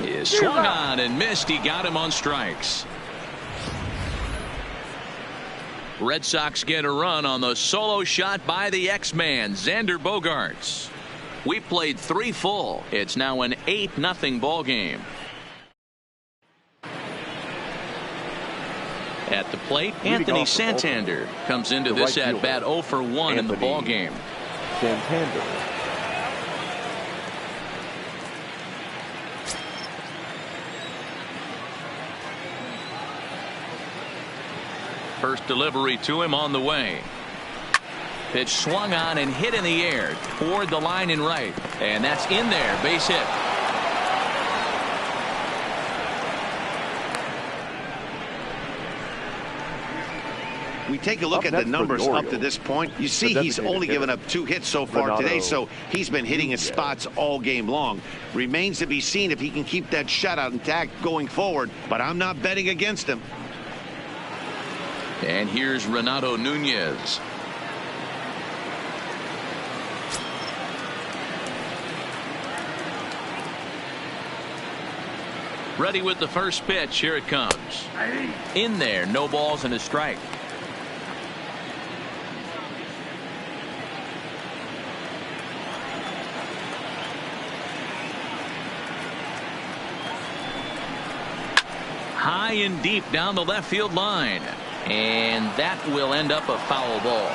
He swung on and missed. He got him on strikes. Red Sox get a run on the solo shot by the X-Man, Xander Bogaerts. We played 3 full. It's now an 8-0 ball game. At the plate, Anthony Santander comes into this at bat 0 for 1 in the ball game. Santander. First delivery to him on the way. Pitch swung on and hit in the air toward the line and right. And that's in there. Base hit. We take a look at the numbers up to this point. You see he's only given up 2 hits so far today, so he's been hitting his spots all game long. Remains to be seen if he can keep that shutout intact going forward, but I'm not betting against him. And here's Renato Nunez. Ready with the first pitch. Here it comes. In there, no balls and a strike. High and deep down the left field line. And that will end up a foul ball.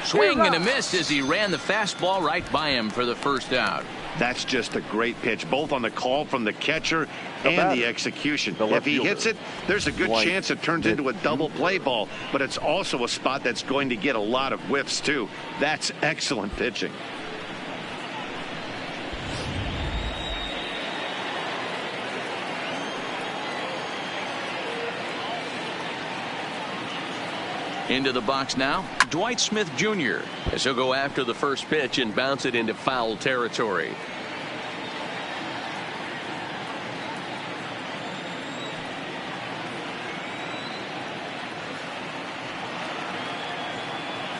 Swing and a miss as he ran the fastball right by him for the first out. That's just a great pitch, both on the call from the catcher and the execution. If he hits it, there's a good chance it turns into a double play ball, but it's also a spot that's going to get a lot of whiffs too. That's excellent pitching. Into the box now, Dwight Smith Jr. as he'll go after the first pitch and bounce it into foul territory.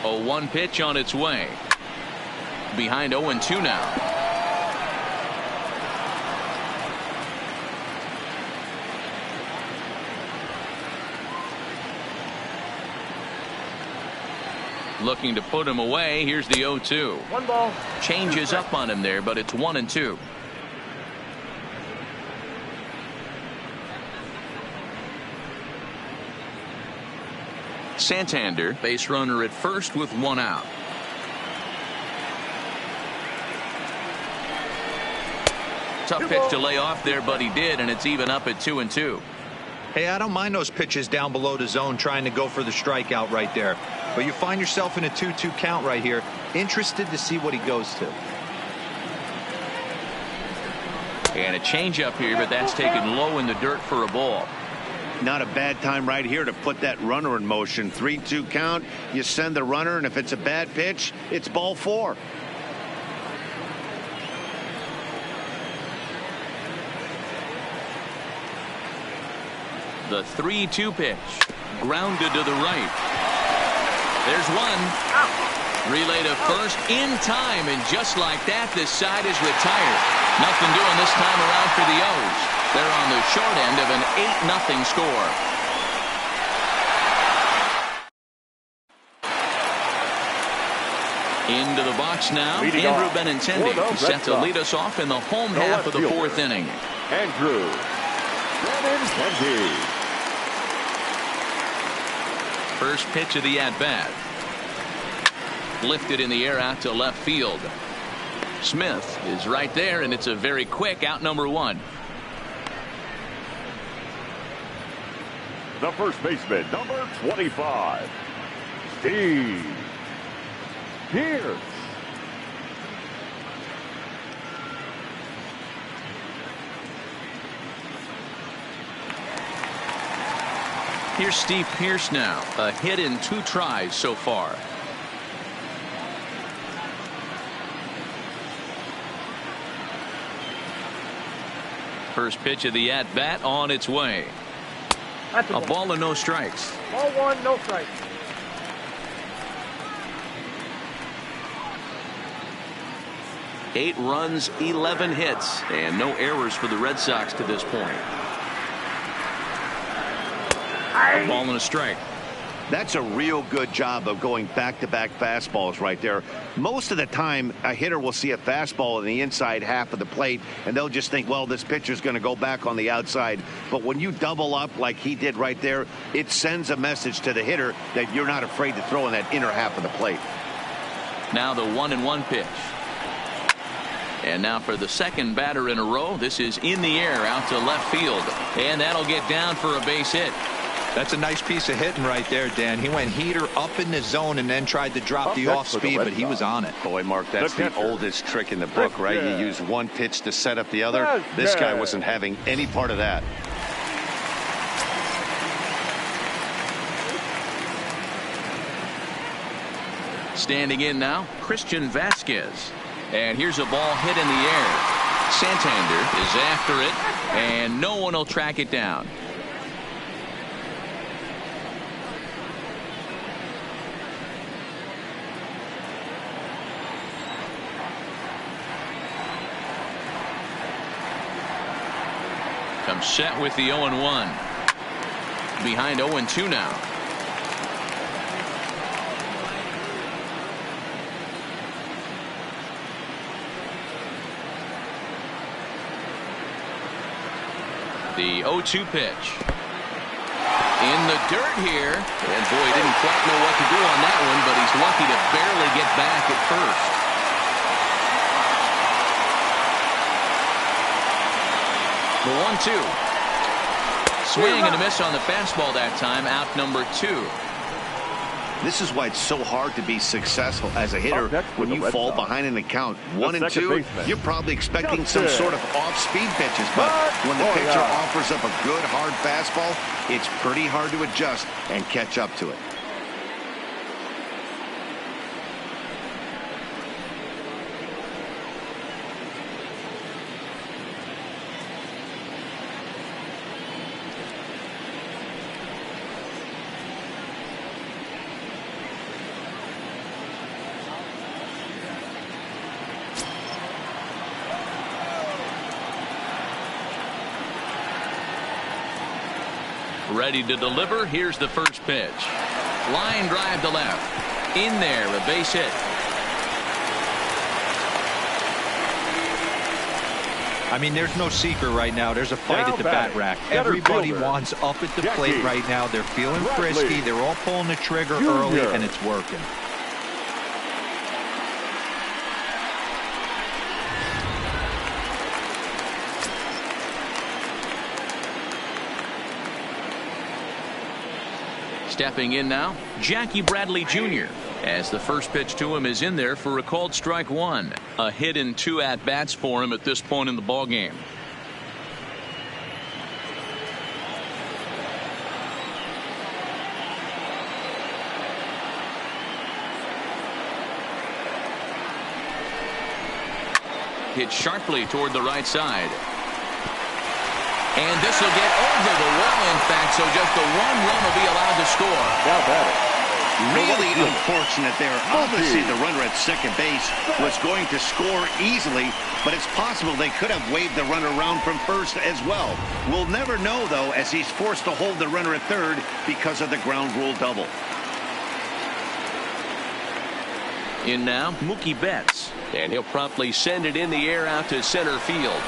A 1 pitch on its way. Behind 0-2 now. Looking to put him away. Here's the 0-2. 1 ball. Changes up on him there, but it's 1-2. Santander, base runner at first with 1 out. Tough pitch to lay off there, but he did, and it's even up at 2-2. Hey, I don't mind those pitches down below the zone trying to go for the strikeout right there. But you find yourself in a 2-2 count right here. Interested to see what he goes to. And a changeup here, but that's taken low in the dirt for a ball. Not a bad time right here to put that runner in motion. 3-2 count. You send the runner, and if it's a bad pitch, it's ball 4. The 3-2 pitch. Grounded to the right. There's one. Relay to first in time, and just like that, this side is retired. Nothing doing this time around for the O's. They're on the short end of an 8-0 score. Into the box now, Andrew Benintendi set to lead us off in the home half of the fourth inning. Andrew Benintendi. First pitch of the at-bat. Lifted in the air out to left field. Smith is right there, and it's a very quick out, number one. The first baseman, number 25, Steve Pierce. Here's Steve Pierce now. A hit in 2 tries so far. First pitch of the at-bat on its way. That's A ball and no strikes. Ball 1, no strikes. Eight runs, 11 hits, and no errors for the Red Sox to this point. A ball and a strike. That's a real good job of going back-to-back fastballs right there. Most of the time, a hitter will see a fastball in the inside half of the plate, and they'll just think, well, this pitcher's going to go back on the outside. But when you double up like he did right there, it sends a message to the hitter that you're not afraid to throw in that inner half of the plate. Now the 1-1 pitch. And now for the second batter in a row, this is in the air out to left field. And that'll get down for a base hit. That's a nice piece of hitting right there, Dan. He went heater up in the zone and then tried to drop the off speed, but he was on it. Boy, Mark, that's the oldest trick in the book, right? You use one pitch to set up the other. This guy wasn't having any part of that. Standing in now, Christian Vasquez. And here's a ball hit in the air. Santander is after it, and no one will track it down. Comes set with the 0-1. Behind 0-2 now. The 0-2 pitch. In the dirt here. And boy, didn't quite know what to do on that one, but he's lucky to barely get back at first. The 1-2. Swing and a miss on the fastball that time. Out number 2. This is why it's so hard to be successful as a hitter when you fall behind in the count 1-2. You're probably expecting some sort of off-speed pitches, but when the pitcher offers up a good hard fastball, it's pretty hard to adjust and catch up to it. Ready to deliver. Here's the first pitch. Line drive to left. In there, a base hit. I mean, there's no secret right now. There's a fight at the bat rack. Everybody wants up at the plate right now. They're feeling frisky. They're all pulling the trigger early, and it's working. Stepping in now, Jackie Bradley Jr. as the first pitch to him is in there for a called strike 1. A hit in 2 at-bats for him at this point in the ballgame. Hit sharply toward the right side. And this will get over the wall, in fact, so just the one run will be allowed to score. Now batting. Really unfortunate there. Obviously, the runner at second base was going to score easily, but it's possible they could have waved the runner around from first as well. We'll never know, though, as he's forced to hold the runner at third because of the ground rule double. In now, Mookie Betts. And he'll promptly send it in the air out to center field.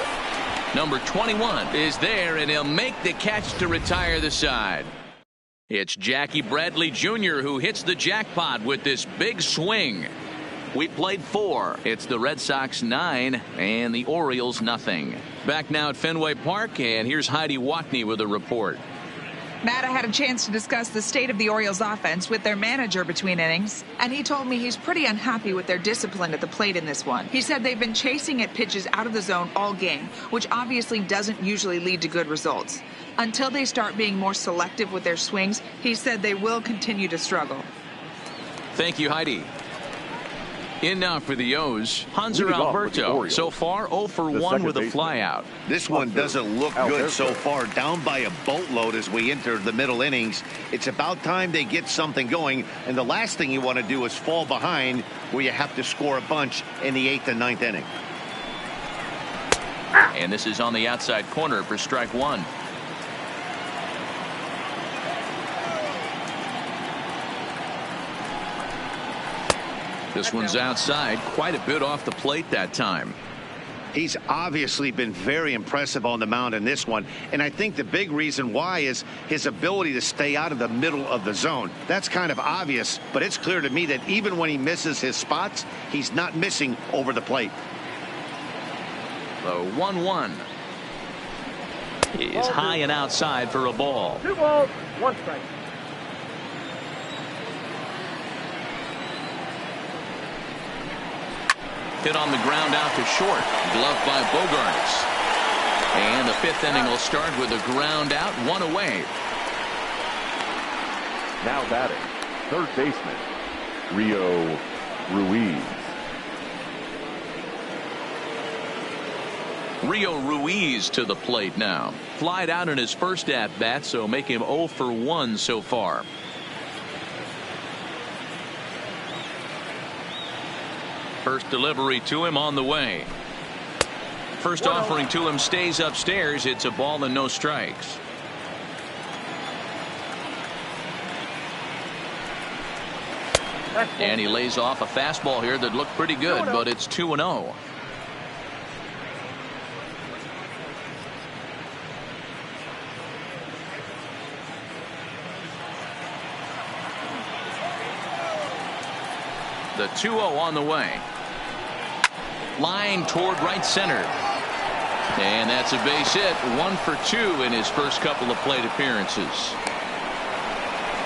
Number 21 is there, and he'll make the catch to retire the side. It's Jackie Bradley Jr. who hits the jackpot with this big swing. We played 4. It's the Red Sox 9 and the Orioles nothing. Back now at Fenway Park, and here's Heidi Watney with a report. Matt, I had a chance to discuss the state of the Orioles offense with their manager between innings, and he told me he's pretty unhappy with their discipline at the plate in this one. He said they've been chasing at pitches out of the zone all game, which obviously doesn't usually lead to good results. Until they start being more selective with their swings, he said they will continue to struggle. Thank you, Heidi. In now for the O's, Hanser Alberto. So far, 0 for 1 with a flyout. This one doesn't look good so far. Down by a boatload as we enter the middle innings. It's about time they get something going. And the last thing you want to do is fall behind where you have to score a bunch in the 8th and 9th inning. And this is on the outside corner for strike 1. This one's outside, quite a bit off the plate that time. He's obviously been very impressive on the mound in this one, and I think the big reason why is his ability to stay out of the middle of the zone. That's kind of obvious, but it's clear to me that even when he misses his spots, he's not missing over the plate. The 1-1 is high and outside for a ball. 2 balls, 1 strike. Hit on the ground out to short. Gloved by Bogarts. And the 5th inning will start with a ground out, 1 away. Now batting, third baseman, Rio Ruiz. Rio Ruiz to the plate now. Flied out in his first at-bat, so make him 0 for 1 so far. First delivery to him on the way. First offering to him stays upstairs. It's a ball and no strikes. And he lays off a fastball here that looked pretty good, but it's 2-0. The 2-0 on the way. Line toward right center. And that's a base hit. 1 for 2 in his first couple of plate appearances.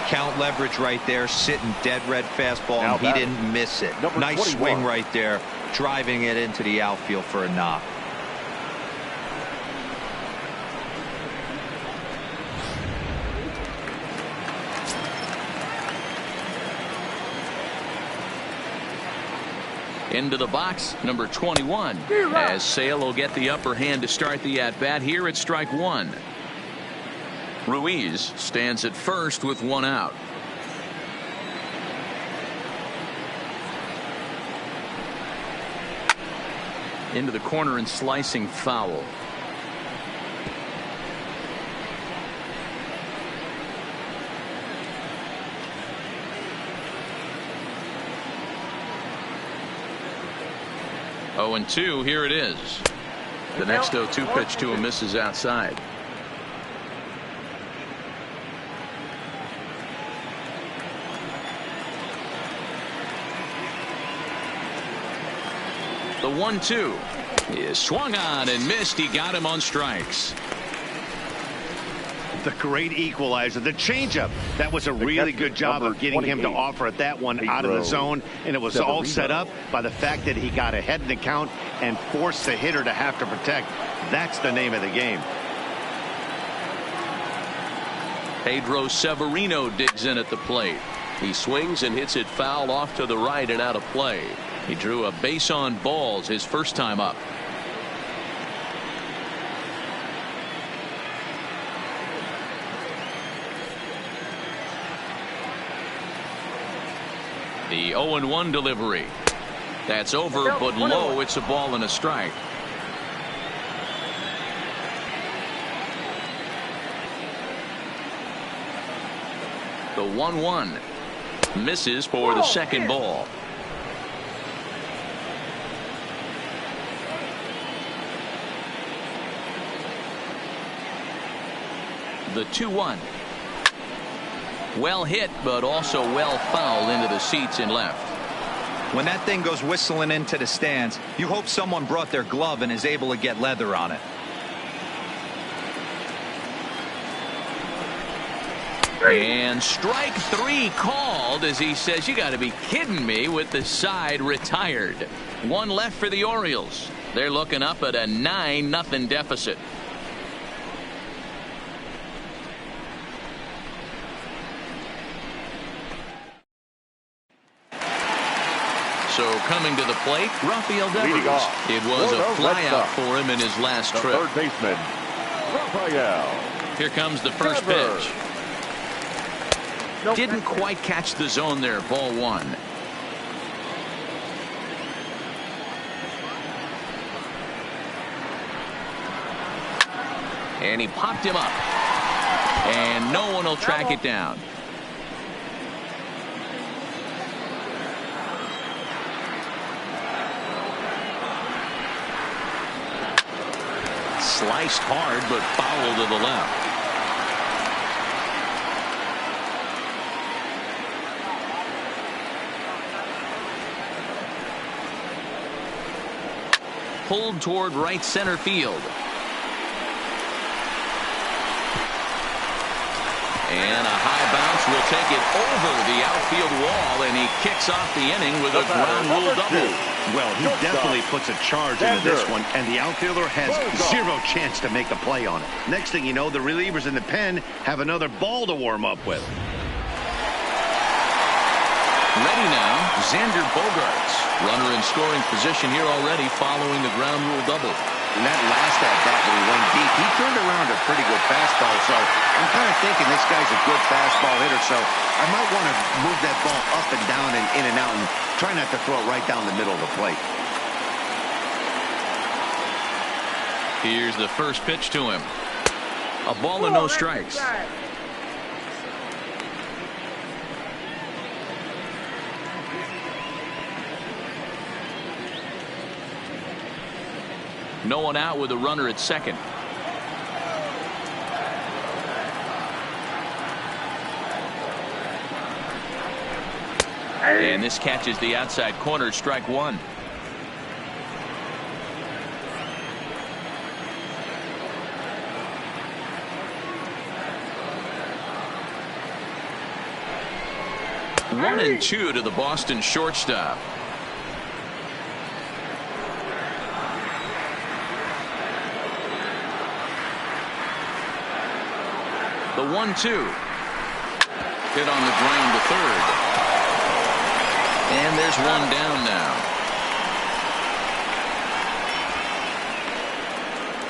Count leverage right there, sitting dead red fastball, and he didn't miss it. Nice 21. swing right there, driving it into the outfield for a knock. Into the box, number 21. As Sale will get the upper hand to start the at-bat here at strike 1. Ruiz stands at first with 1 out. Into the corner and slicing foul. Oh, and 2, here it is. The next 0-2 pitch to him misses outside. The 1-2 is swung on and missed. He got him on strikes. The great equalizer, the changeup. That was a really good job of getting him to offer at that one out of the zone, and it was all set up by the fact that he got ahead in the count and forced the hitter to have to protect. That's the name of the game. Pedro Severino digs in at the plate. He swings and hits it foul off to the right and out of play. He drew a base on balls his first time up. The 0-1 delivery. That's over, but low. It's a ball and a strike. The 1-1 misses for the second ball. The 2-1. Well hit, but also well fouled into the seats and left. When that thing goes whistling into the stands, you hope someone brought their glove and is able to get leather on it. And strike 3 called as he says, you got to be kidding me, with the side retired. One left for the Orioles. They're looking up at a 9-0 deficit. So coming to the plate, Rafael Devers. It was a flyout for him in his last trip. Third baseman, Rafael. Here comes the first pitch. Didn't quite catch the zone there. Ball 1. And he popped him up. And no one will track it down. Sliced hard, but foul to the left. Pulled toward right center field. And a high bounce will take it over the outfield wall, and he kicks off the inning with a ground rule double. Well, he definitely puts a charge into this one, and the outfielder has zero chance to make a play on it. Next thing you know, the relievers in the pen have another ball to warm up with. Ready now, Xander Bogaerts. Runner in scoring position here already following the ground rule double. And that last at-bat when he went deep, he turned around a pretty good fastball. So I'm kind of thinking this guy's a good fastball hitter. So I might want to move that ball up and down and in and out and try not to throw it right down the middle of the plate. Here's the first pitch to him. A ball and no strikes. No one out with a runner at second. And this catches the outside corner, strike 1. One and 2 to the Boston shortstop. The 1-2. Hit on the ground to third. And there's one down now.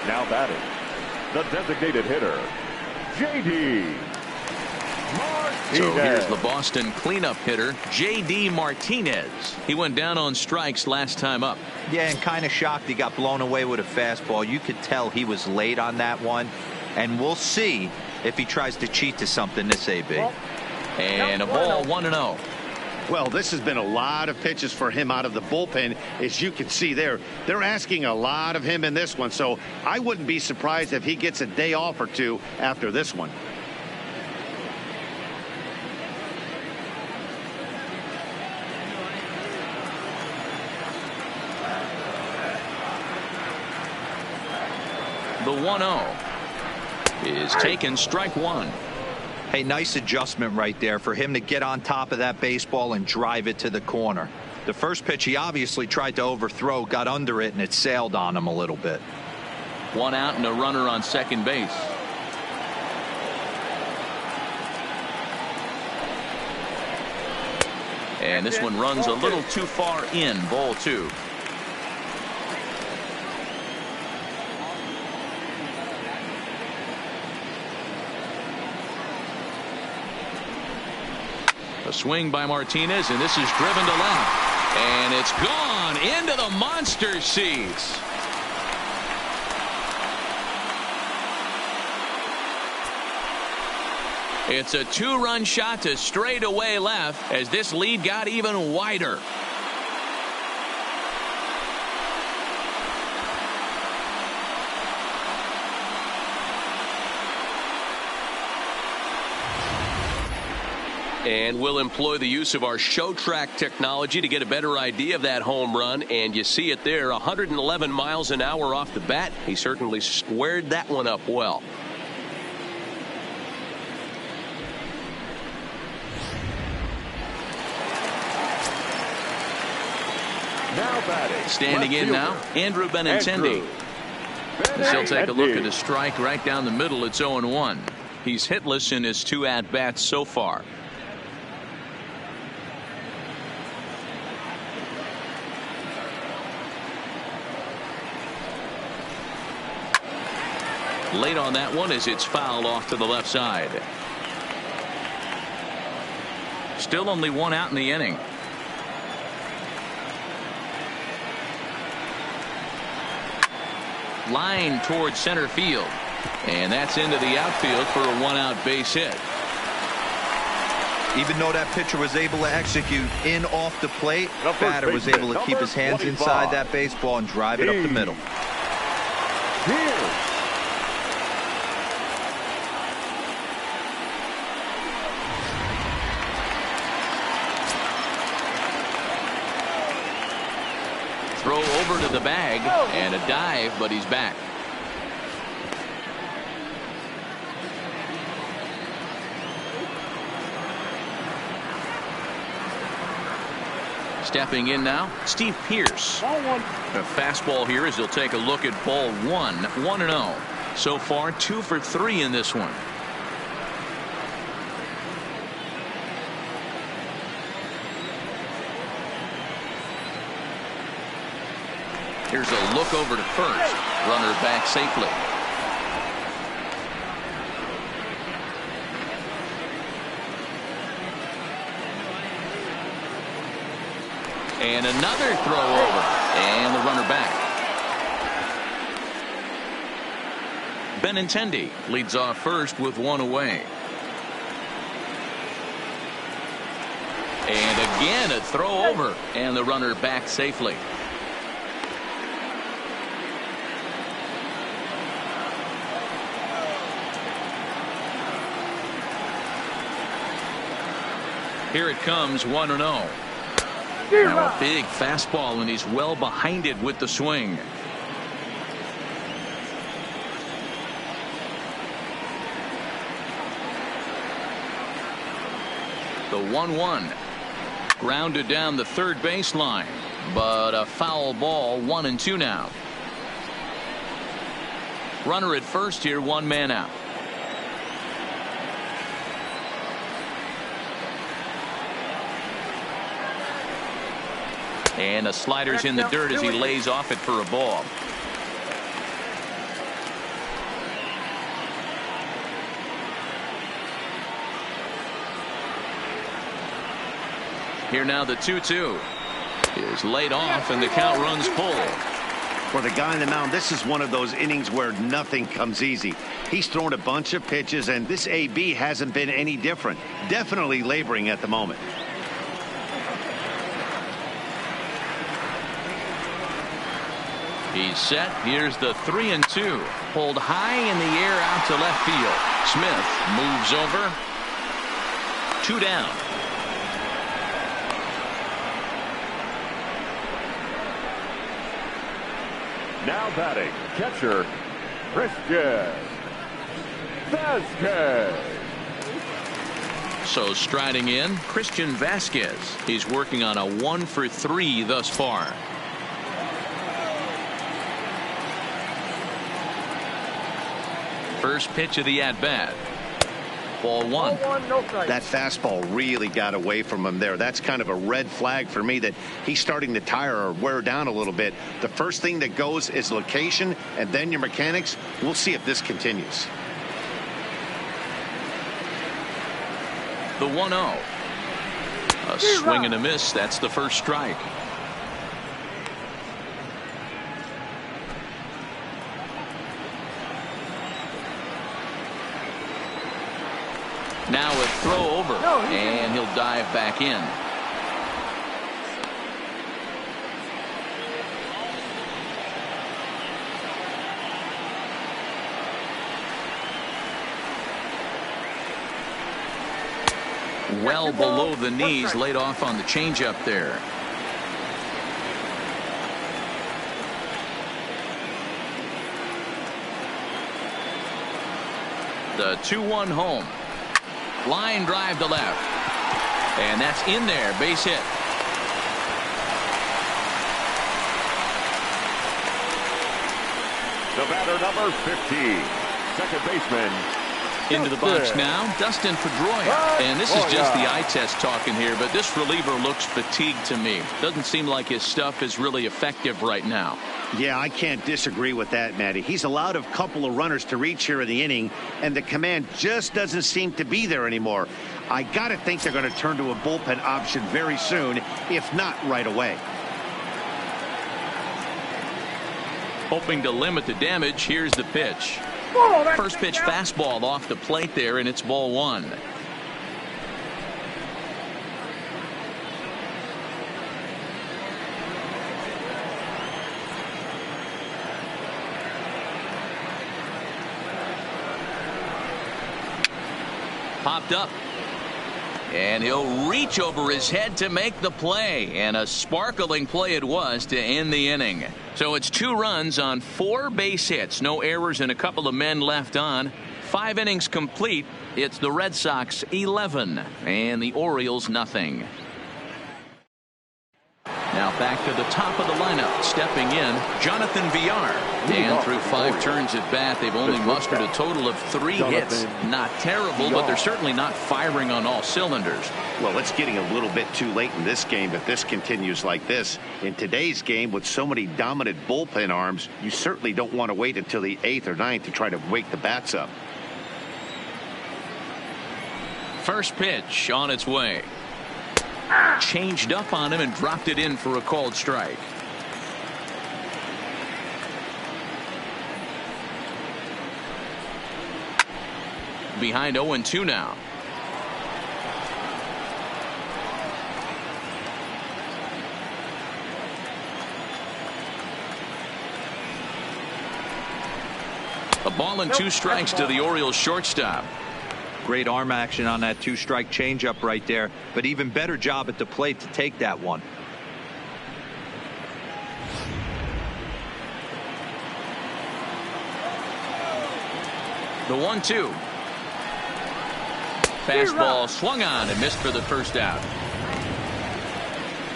Now batting, the designated hitter, J.D. Martinez. So here's the Boston cleanup hitter, J.D. Martinez. He went down on strikes last time up. Yeah, and kind of shocked he got blown away with a fastball. You could tell he was late on that one. And we'll see if he tries to cheat to something this AB. And a ball, 1-0. Well, this has been a lot of pitches for him out of the bullpen. As you can see there, they're asking a lot of him in this one. So I wouldn't be surprised if he gets a day off or two after this one. The 1-0 is taken, strike 1. Hey, nice adjustment right there for him to get on top of that baseball and drive it to the corner. The first pitch he obviously tried to overthrow, got under it, and it sailed on him a little bit. One out and a runner on second base. And this one runs a little too far in, ball 2. A swing by Martinez, and this is driven to left. And it's gone into the monster seats. It's a two-run shot to straightaway left as this lead got even wider. And we'll employ the use of our show track technology to get a better idea of that home run. And you see it there, 111 miles an hour off the bat. He certainly squared that one up well. Now batting. Standing in now, Andrew Benintendi. As he'll take a look at a strike right down the middle. It's 0-1. He's hitless in his 2 at-bats so far. Late on that one as it's fouled off to the left side. Still only 1 out in the inning. Line towards center field, and that's into the outfield for a 1-out base hit. Even though that pitcher was able to execute in off the plate, the batter was able to keep his hands inside that baseball and drive it up the middle. Throw over to the bag and a dive, but he's back. Stepping in now, Steve Pearce. A fastball here as he'll take a look at ball 1, 1-0. So far 2 for 3 in this one. Here's a look over to first. Runner back safely. And another throw over. And the runner back. Benintendi leads off first with 1 away. And again a throw over. And the runner back safely. Here it comes, 1-0. Now a big fastball, and he's well behind it with the swing. The 1-1. Grounded down the third baseline, but a foul ball, 1-2 now. Runner at first here, 1 man out. And the slider's in the dirt as he lays off it for a ball. Here now the 2-2 is laid off and the count runs full. For the guy on the mound, this is one of those innings where nothing comes easy. He's thrown a bunch of pitches, and this AB hasn't been any different. Definitely laboring at the moment. He's set. Here's the 3-2. Pulled high in the air out to left field. Smith moves over. 2 down. Now batting, catcher, Christian Vasquez. So striding in, Christian Vasquez. He's working on a 1 for 3 thus far. First pitch of the at-bat. Ball 1. That fastball really got away from him there. That's kind of a red flag for me that he's starting to tire or wear down a little bit. The first thing that goes is location and then your mechanics. We'll see if this continues. The 1-0. A swing and a miss. That's the first strike. Now a throw over, and he'll dive back in. Well below the knees, laid off on the changeup there. The 2-1 home. Line drive to left. And that's in there. Base hit. The batter, number 50, second baseman. Into the box now, Dustin Pedroia. And this is just the eye test talking here, but this reliever looks fatigued to me. Doesn't seem like his stuff is really effective right now. Yeah, I can't disagree with that, Matty. He's allowed a couple of runners to reach here in the inning, and the command just doesn't seem to be there anymore. I got to think they're going to turn to a bullpen option very soon, if not right away. Hoping to limit the damage, here's the pitch. First pitch fastball off the plate there, and it's ball one. Popped up. And he'll reach over his head to make the play. And a sparkling play it was to end the inning. So it's 2 runs on 4 base hits. No errors and a couple of men left on. 5 innings complete. It's the Red Sox 11 and the Orioles nothing. Now back to the top of the lineup. Stepping in, Jonathan Villar. And through 5 turns at bat, they've only mustered a total of 3 hits. Not terrible, but they're certainly not firing on all cylinders. Well, it's getting a little bit too late in this game if this continues like this. In today's game, with so many dominant bullpen arms, you certainly don't want to wait until the 8th or 9th to try to wake the bats up. First pitch on its way. Changed up on him and dropped it in for a called strike. Behind 0-2 now. A ball and 2 strikes to the Orioles shortstop. Great arm action on that 2-strike changeup right there, but even better job at the plate to take that one. The 1-2. Fastball swung on and missed for the first out.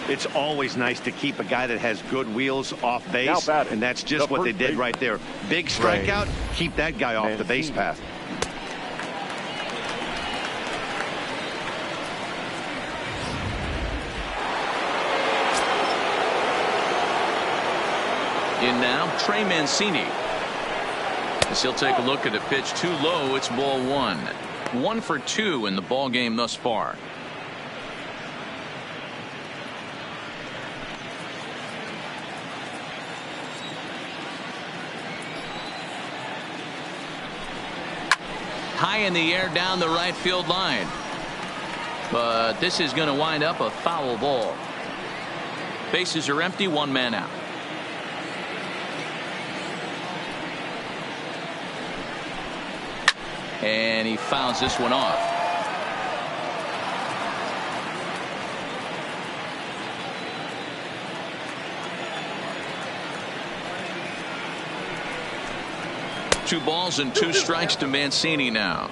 It's always nice to keep a guy that has good wheels off base, and that's just what they did right there. Big strikeout, keep that guy off the base path. In now, Trey Mancini. As he'll take a look at a pitch too low, it's ball 1. 1 for 2 in the ball game thus far. High in the air down the right field line. But this is going to wind up a foul ball. Bases are empty, 1 man out. And he fouls this one off. Two balls and 2 strikes to Mancini now.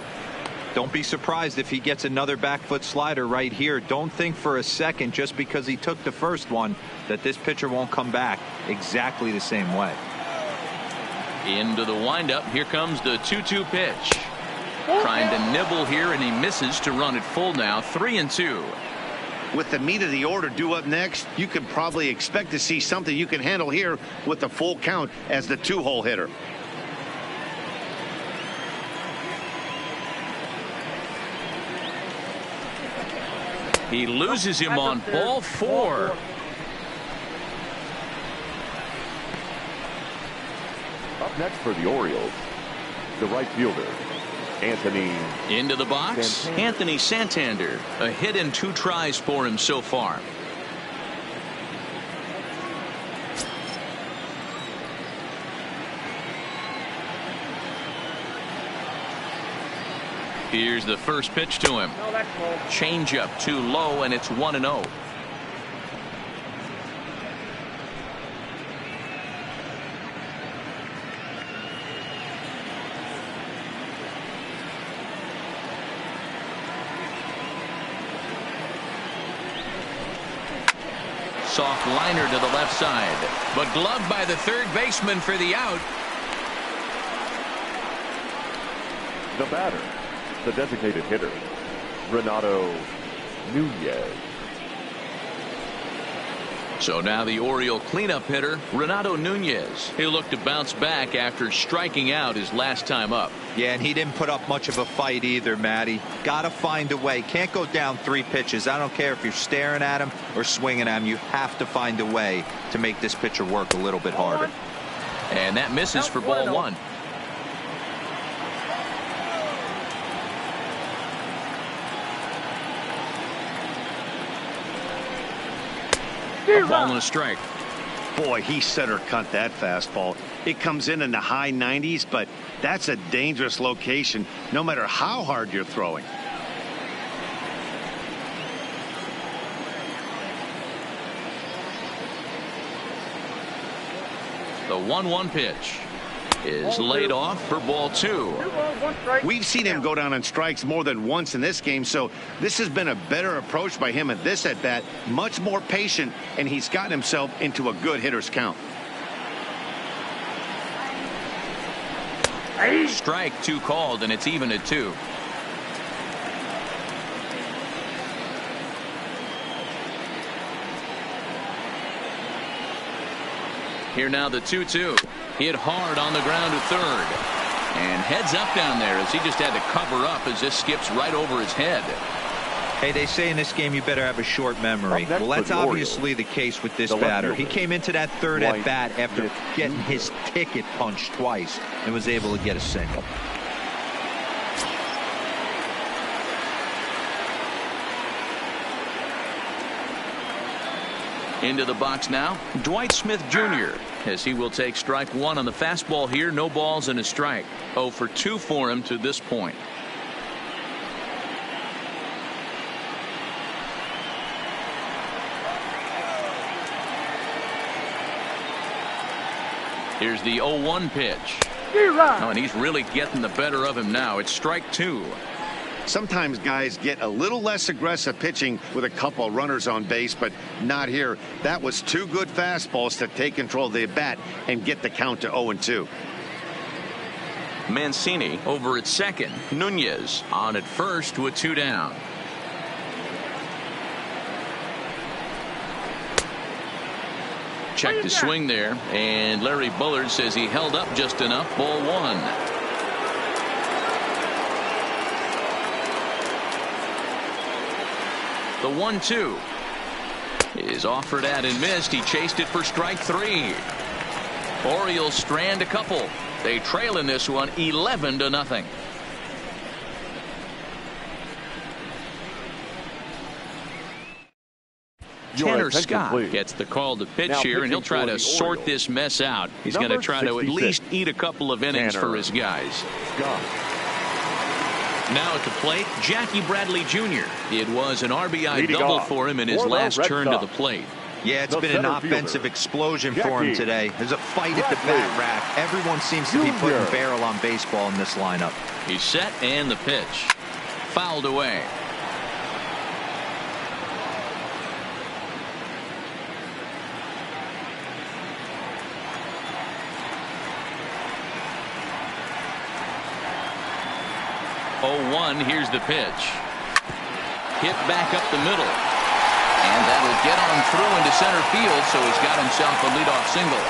Don't be surprised if he gets another back foot slider right here. Don't think for a second, just because he took the first one, that this pitcher won't come back exactly the same way. Into the windup. Here comes the 2-2 pitch. Trying to nibble here, and he misses to run it full now. 3-2. With the meat of the order due up next, you could probably expect to see something you can handle here with the full count as the 2-hole hitter. He loses him on ball 4. Up next for the Orioles, the right fielder, Anthony. Into the box, Santander. Anthony Santander. A hit and 2 tries for him so far. Here's the first pitch to him. No, that's low. Changeup too low, and it's 1-0. Soft liner to the left side, but gloved by the third baseman for the out. The batter, the designated hitter, Renato Nunez. So now the Oriole cleanup hitter, Renato Nunez. He'll look to bounce back after striking out his last time up. Yeah, and he didn't put up much of a fight either, Matty. Got to find a way. Can't go down 3 pitches. I don't care if you're staring at him or swinging at him. You have to find a way to make this pitcher work a little bit harder. And that misses for ball 1. A ball and a strike. Boy, he center cut that fastball. It comes in the high 90s, but that's a dangerous location no matter how hard you're throwing. The 1-1 pitch is laid off for ball 2. 2 balls, 1 strike. We've seen him go down on strikes more than once in this game, so this has been a better approach by him at this at bat. Much more patient, and he's gotten himself into a good hitter's count. Strike 2 called, and it's even at 2. Here now the 2-2. Hit hard on the ground to third. And heads up down there as he just had to cover up as this skips right over his head. Hey, they say in this game you better have a short memory. Up next Well, that's for the obviously the case with this the left batter. He fielder, came into that third Dwight at bat after Smith getting Jr. his ticket punched twice and was able to get a single. Into the box now, Dwight Smith Jr. as he will take strike 1 on the fastball here. No balls and a strike. 0 for 2 for him to this point. Here's the 0-1 pitch. Oh, and he's really getting the better of him now. It's strike 2. Sometimes guys get a little less aggressive pitching with a couple of runners on base, but not here. That was 2 good fastballs to take control of the bat and get the count to 0-2. Mancini over at second. Nunez on at first with 2 down. Check the swing there, and Larry Bullard says he held up just enough. Ball 1. The 1-2 is offered at and missed. He chased it for strike 3. Orioles strand a couple. They trail in this one 11-0. Tanner Scott gets the call to pitch now here, and he'll try to sort Orioles, this mess out. He's going to try to at least eat a couple of innings Tanner for his guys. Scott. Now at the plate, Jackie Bradley Jr. It was an RBI Leading double off for him in his for the last Red turn to Sox. the plate. Yeah, it's The been an center offensive fielder, explosion for him Jackie today. There's a fight at the Bradley bat rack. Everyone seems to be putting Jr. barrel on baseball in this lineup. He's set, and the pitch. Fouled away. Here's the pitch. Hit back up the middle. And that'll get on through into center field, so he's got himself a leadoff single.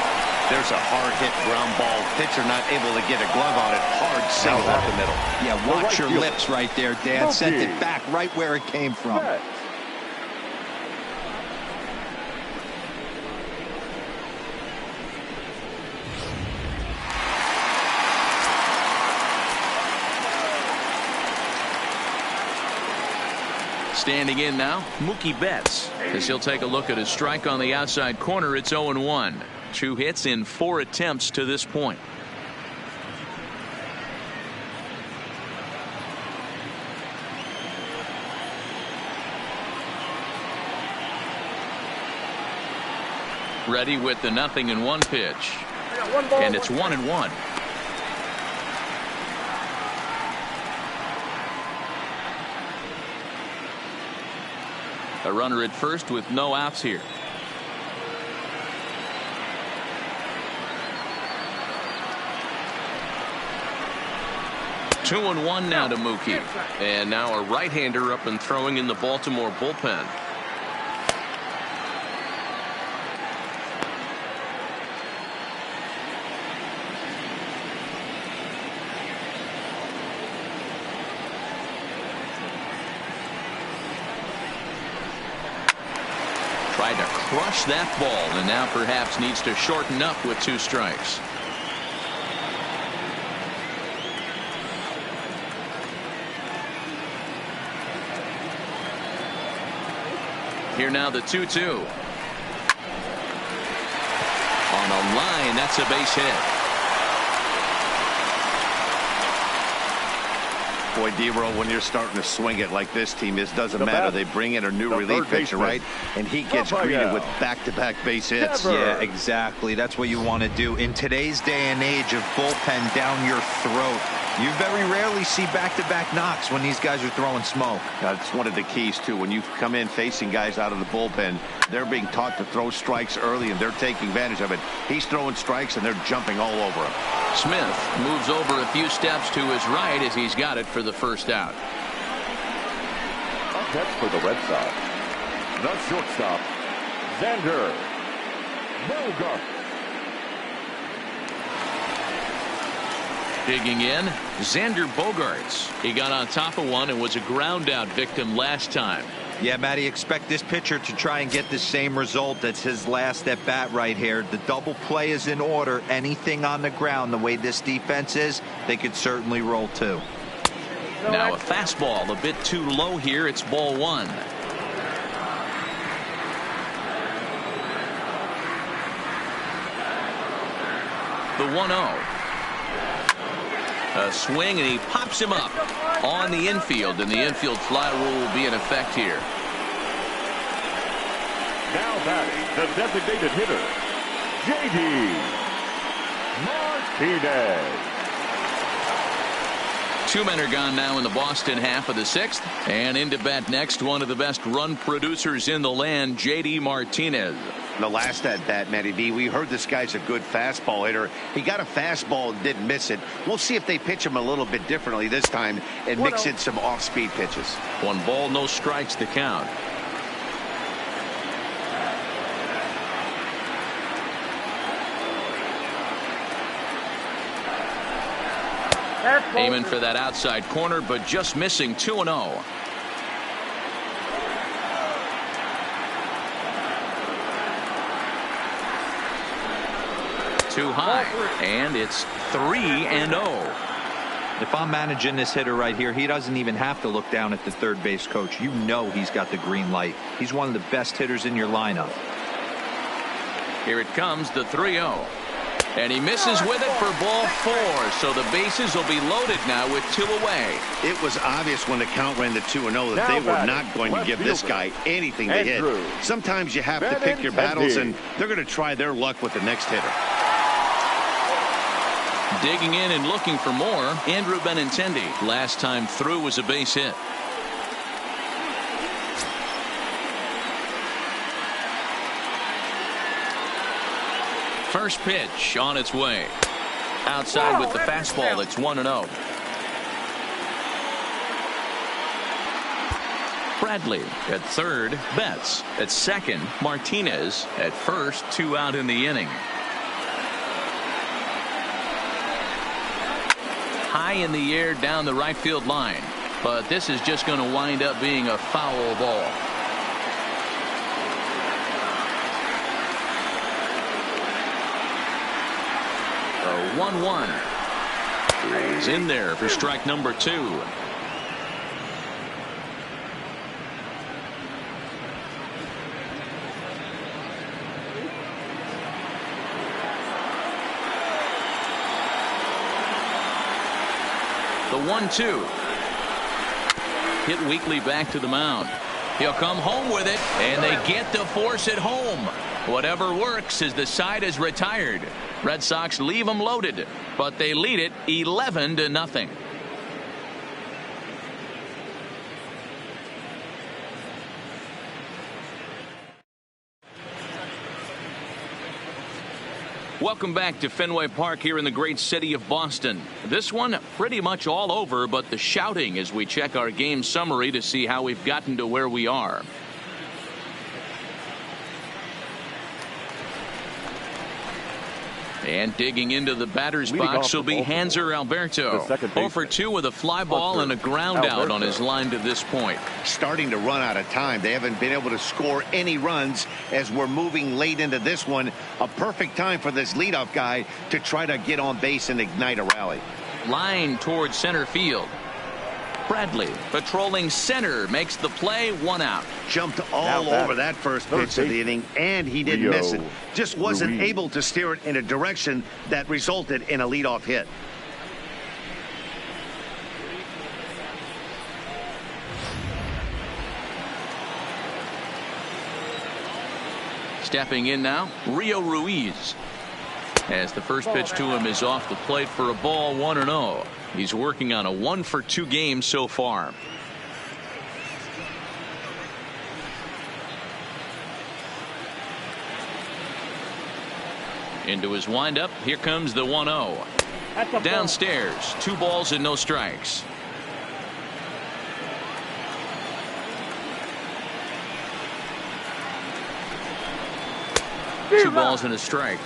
There's a hard hit ground ball. Pitcher not able to get a glove on it. Hard single up the middle. Yeah, watch your fielder, lips right there, Dan. Sent it back right where it came from. Standing in now, Mookie Betts, as he'll take a look at his strike on the outside corner. It's 0-1. 2 hits in 4 attempts to this point. Ready with the 0-1 pitch. And it's 1-1. A runner at first with no outs here. Two and one now to Mookie. And now a right-hander up and throwing in the Baltimore bullpen. Tried to crush that ball and now perhaps needs to shorten up with 2 strikes. Here now the 2-2. On a line, that's a base hit. Boy, D-Roll, when you're starting to swing it like this team is, doesn't matter. They bring in a new relief pitcher, right? And he gets greeted with back-to-back base hits. Yeah, exactly. That's what you want to do. In today's day and age of bullpen down your throat, you very rarely see back-to-back knocks when these guys are throwing smoke. That's one of the keys, too. When you come in facing guys out of the bullpen, they're being taught to throw strikes early, and they're taking advantage of it. He's throwing strikes, and they're jumping all over him. Smith moves over a few steps to his right as he's got it for the first out. Up next for the Red Sox, the shortstop, Xander Bogaerts. Digging in, Xander Bogaerts. He got on top of one and was a ground out victim last time. Yeah, Matty, expect this pitcher to try and get the same result. That's his last at bat right here. The double play is in order. Anything on the ground, the way this defense is, they could certainly roll too. Now a fastball a bit too low here. It's ball 1. The 1-0. A swing, and he pops him up on the infield, and the infield fly rule will be in effect here. Now batting, the designated hitter, J.D. Martinez. 2 men are gone now in the Boston half of the 6th, and into bat next, one of the best run producers in the land, J.D. Martinez. The last at bat, Matty B, we heard this guy's a good fastball hitter. He got a fastball and didn't miss it. We'll see if they pitch him a little bit differently this time and mix in some off-speed pitches. 1 ball, no strikes to count. Aiming for that outside corner, but just missing. 2-0. Too high, and it's 3-0. If I'm managing this hitter right here, he doesn't even have to look down at the third base coach. You know he's got the green light. He's one of the best hitters in your lineup. Here it comes, the 3-0. And he misses with it for ball 4. So the bases will be loaded now with 2 away. It was obvious when the count ran to 2-0 that they were not going to give this guy anything to hit. Sometimes you have to pick your battles, and they're going to try their luck with the next hitter. Digging in and looking for more, Andrew Benintendi. Last time through was a base hit. First pitch on its way. Outside with the fastball. It's 1-0. Bradley at third. Betts at second. Martinez at first. 2 out in the inning. High in the air down the right field line. But this is just going to wind up being a foul ball. A 1-1. He's in there for strike number 2. 1-2. Hit weakly back to the mound. He'll come home with it, and they get to force it home. Whatever works as the side is retired. Red Sox leave them loaded, but they lead it 11-0. Welcome back to Fenway Park here in the great city of Boston. This one pretty much all over, but the shouting as we check our game summary to see how we've gotten to where we are. And digging into the batter's box will be Hanser Alberto. 0 for 2 with a fly ball and a ground out on his line to this point. Starting to run out of time. They haven't been able to score any runs as we're moving late into this one. A perfect time for this leadoff guy to try to get on base and ignite a rally. Line towards center field. Bradley patrolling center makes the play, 1 out. Jumped all over that first pitch of the inning, and he didn't miss it. Just wasn't able to steer it in a direction that resulted in a leadoff hit. Stepping in now, Rio Ruiz. As the first pitch to him is off the plate for a ball, 1-0. He's working on a 1 for 2 game so far. Into his windup. Here comes the 1-0. Downstairs, 2 balls and no strikes. Two balls and a strike.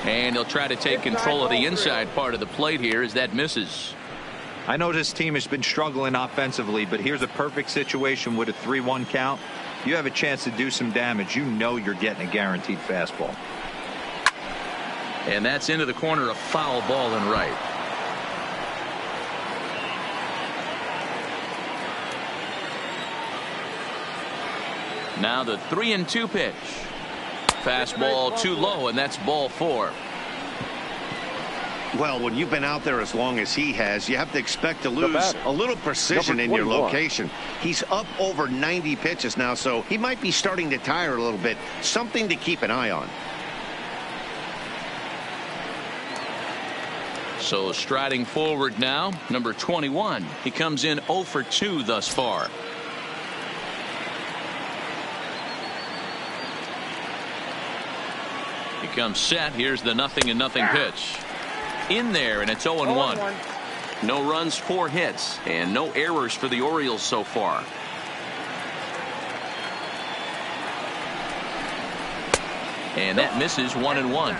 And he'll try to take control of the inside part of the plate here as that misses. I know this team has been struggling offensively, but here's a perfect situation with a 3-1 count. You have a chance to do some damage. You know you're getting a guaranteed fastball. And that's into the corner, a foul ball and right. Now the 3-2 pitch. Fastball too low, and that's ball 4. Well, when you've been out there as long as he has, you have to expect to lose a little precision in your location. He's up over 90 pitches now, so he might be starting to tire a little bit. Something to keep an eye on. So striding forward now, number 21. He comes in 0 for 2 thus far. He comes set. Here's the 0-0 pitch. In there, and it's 0-1. No runs, 4 hits, and no errors for the Orioles so far. And that misses, 1-1.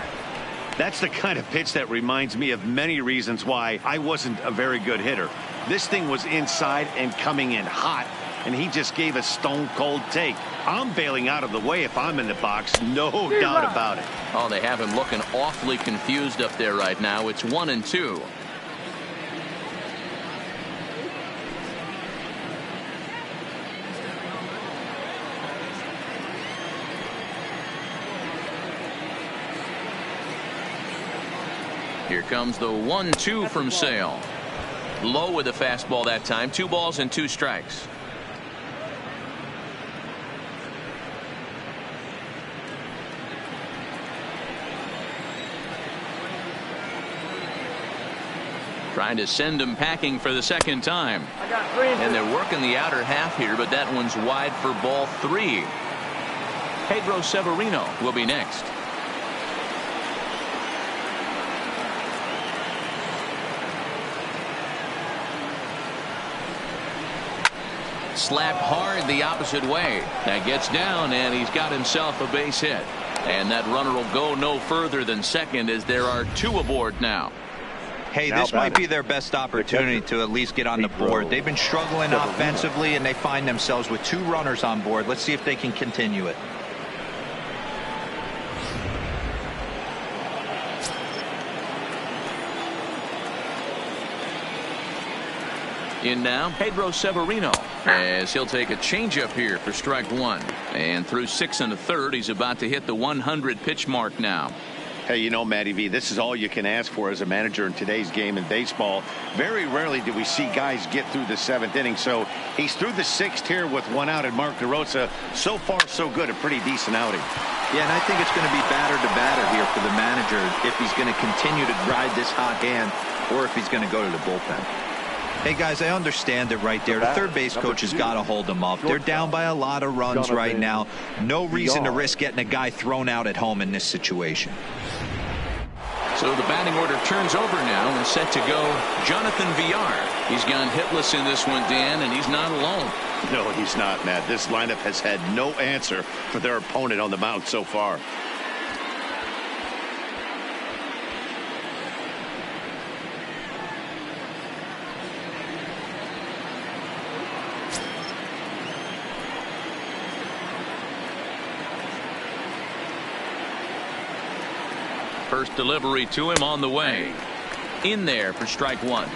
That's the kind of pitch that reminds me of many reasons why I wasn't a very good hitter. This thing was inside and coming in hot, and he just gave a stone-cold take. I'm bailing out of the way if I'm in the box, no doubt about it. Oh, they have him looking awfully confused up there right now. It's 1-2. Here comes the 1-2 from Sale. Low with a fastball that time. 2 balls and 2 strikes. Trying to send him packing for the second time. And they're working the outer half here, but that one's wide for ball 3. Pedro Severino will be next. Slapped hard the opposite way. That gets down, and he's got himself a base hit. And that runner will go no further than second as there are 2 aboard now. Hey, this might be their best opportunity to at least get on the board. They've been struggling offensively, and they find themselves with 2 runners on board. Let's see if they can continue it. In now, Pedro Severino, as he'll take a changeup here for strike one. And through 6 1/3, he's about to hit the 100 pitch mark now. Hey, you know, Matty V, this is all you can ask for as a manager in today's game in baseball. Very rarely do we see guys get through the 7th inning. So he's through the 6th here with 1 out, and Mark DeRosa, so far so good, a pretty decent outing. Yeah, and I think it's going to be batter to batter here for the manager if he's going to continue to ride this hot hand or if he's going to go to the bullpen. Hey, guys, I understand it right there. The third base coach has got to hold them up. They're down by a lot of runs right now. No reason to risk getting a guy thrown out at home in this situation. So the batting order turns over now and set to go Jonathan Villar. He's gone hitless in this one, Dan, and he's not alone. No, he's not, Matt. This lineup has had no answer for their opponent on the mound so far. First delivery to him on the way. In there for strike one.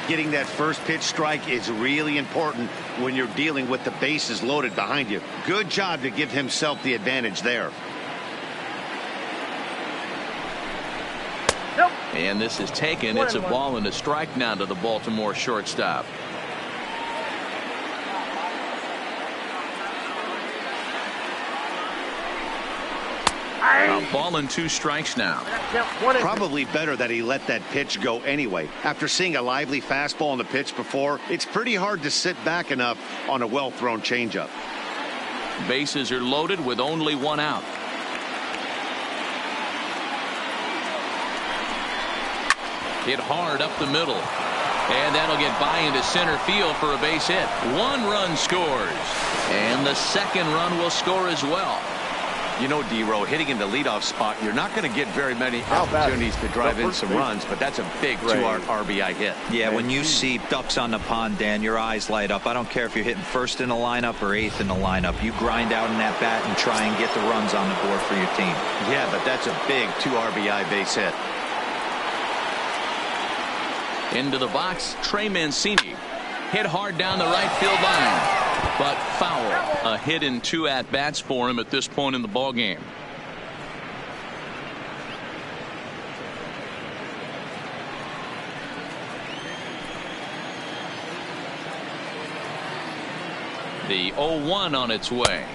Getting that first pitch strike is really important when you're dealing with the bases loaded behind you. Good job to give himself the advantage there. Nope. And this is taken. It's a ball and a strike now to the Baltimore shortstop. A ball and 2 strikes now. Probably better that he let that pitch go anyway. After seeing a lively fastball on the pitch before, it's pretty hard to sit back enough on a well-thrown changeup. Bases are loaded with only 1 out. Hit hard up the middle. And that'll get by into center field for a base hit. 1 run scores. And the second run will score as well. You know, D-Row, hitting in the leadoff spot, you're not going to get very many opportunities to drive in some runs, but that's a big 2 RBI hit. Yeah, when you see ducks on the pond, Dan, your eyes light up. I don't care if you're hitting first in the lineup or 8th in the lineup. You grind out in that bat and try and get the runs on the board for your team. Yeah, but that's a big 2 RBI base hit. Into the box, Trey Mancini. Hit hard down the right field line. But foul. A hit in 2 at-bats for him at this point in the ball game. The 0-1 on its way.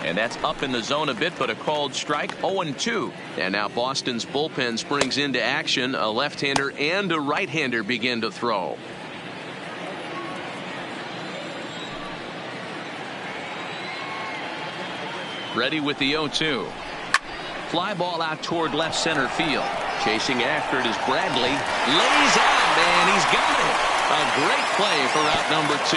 And that's up in the zone a bit, but a called strike. 0-2. And now Boston's bullpen springs into action. A left-hander and a right-hander begin to throw. Ready with the 0-2. Fly ball out toward left center field. Chasing after it is Bradley. Lays out, and he's got it. A great play for out number 2.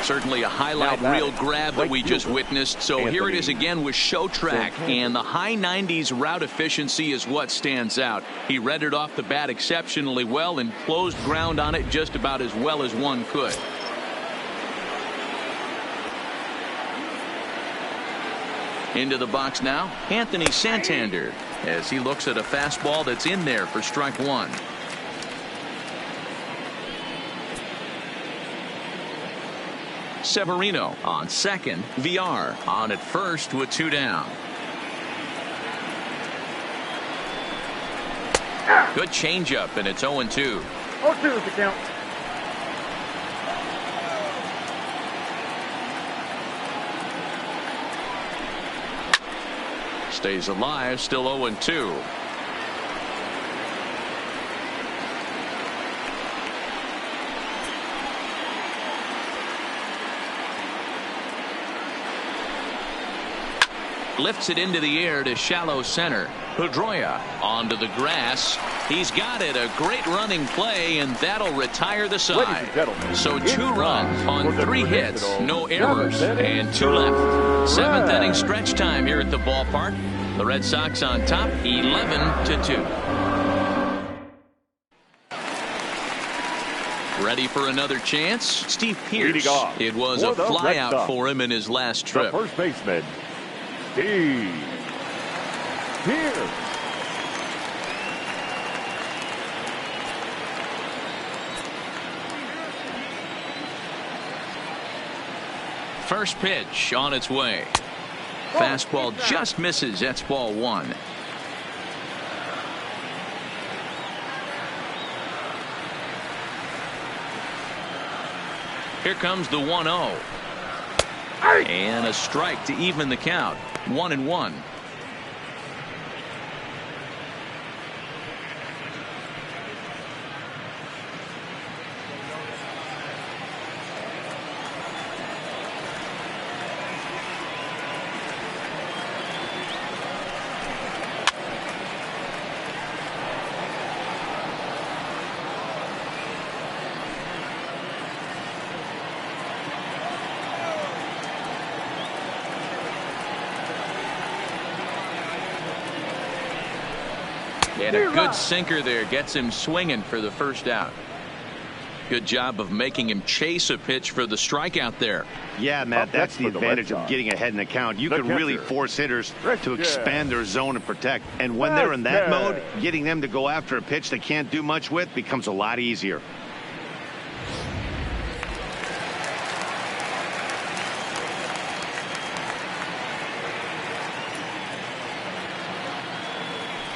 Certainly a highlight reel grab that we just witnessed. So here it is again with show track, and the high 90s route efficiency is what stands out. He read it off the bat exceptionally well and closed ground on it just about as well as one could. Into the box now, Anthony Santander, as he looks at a fastball that's in there for strike 1. Severino on second. Villar on at first with 2 down. Good changeup, and it's 0-2. 0-2 is the count. Stays alive, still 0-2. Lifts it into the air to shallow center. Pedroia onto the grass. He's got it. A great running play, and that'll retire the side. So 2 runs on 3 hits, no errors, and 2 left. 7th inning stretch time here at the ballpark. The Red Sox on top, 11-2. Ready for another chance? Steve Pearce. It was a flyout for him in his last trip. The first baseman, Steve Pearce. First pitch on its way. Fastball just misses. That's ball one. Here comes the 1-0. And a strike to even the count. 1-1. And a good sinker there gets him swinging for the first out. Good job of making him chase a pitch for the strikeout there. Yeah, Matt, that's the advantage of getting ahead in the count. You can really force hitters to expand their zone and protect. And when they're in that mode, getting them to go after a pitch they can't do much with becomes a lot easier.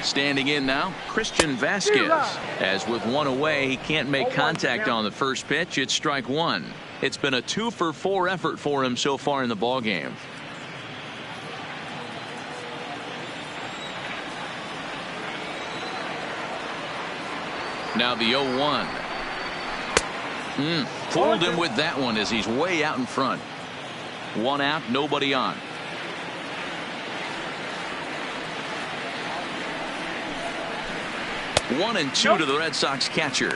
Standing in now, Christian Vasquez. As with one away, he can't make contact on the first pitch. It's strike one. It's been a 2-for-4 effort for him so far in the ballgame. Now the 0-1. Fooled him with that one as he's way out in front. One out, nobody on. 1-2 to the Red Sox catcher.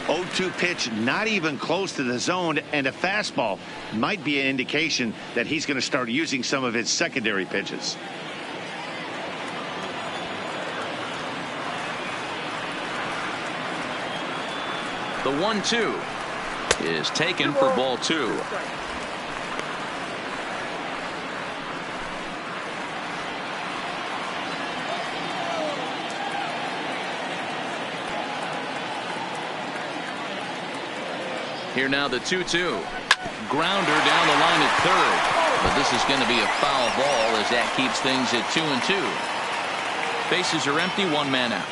0-2 pitch, not even close to the zone, and a fastball might be an indication that he's going to start using some of his secondary pitches. The 1-2 is taken for ball two. Here now the 2-2. Grounder down the line at third. But this is going to be a foul ball as that keeps things at 2-2. Bases are empty, one man out.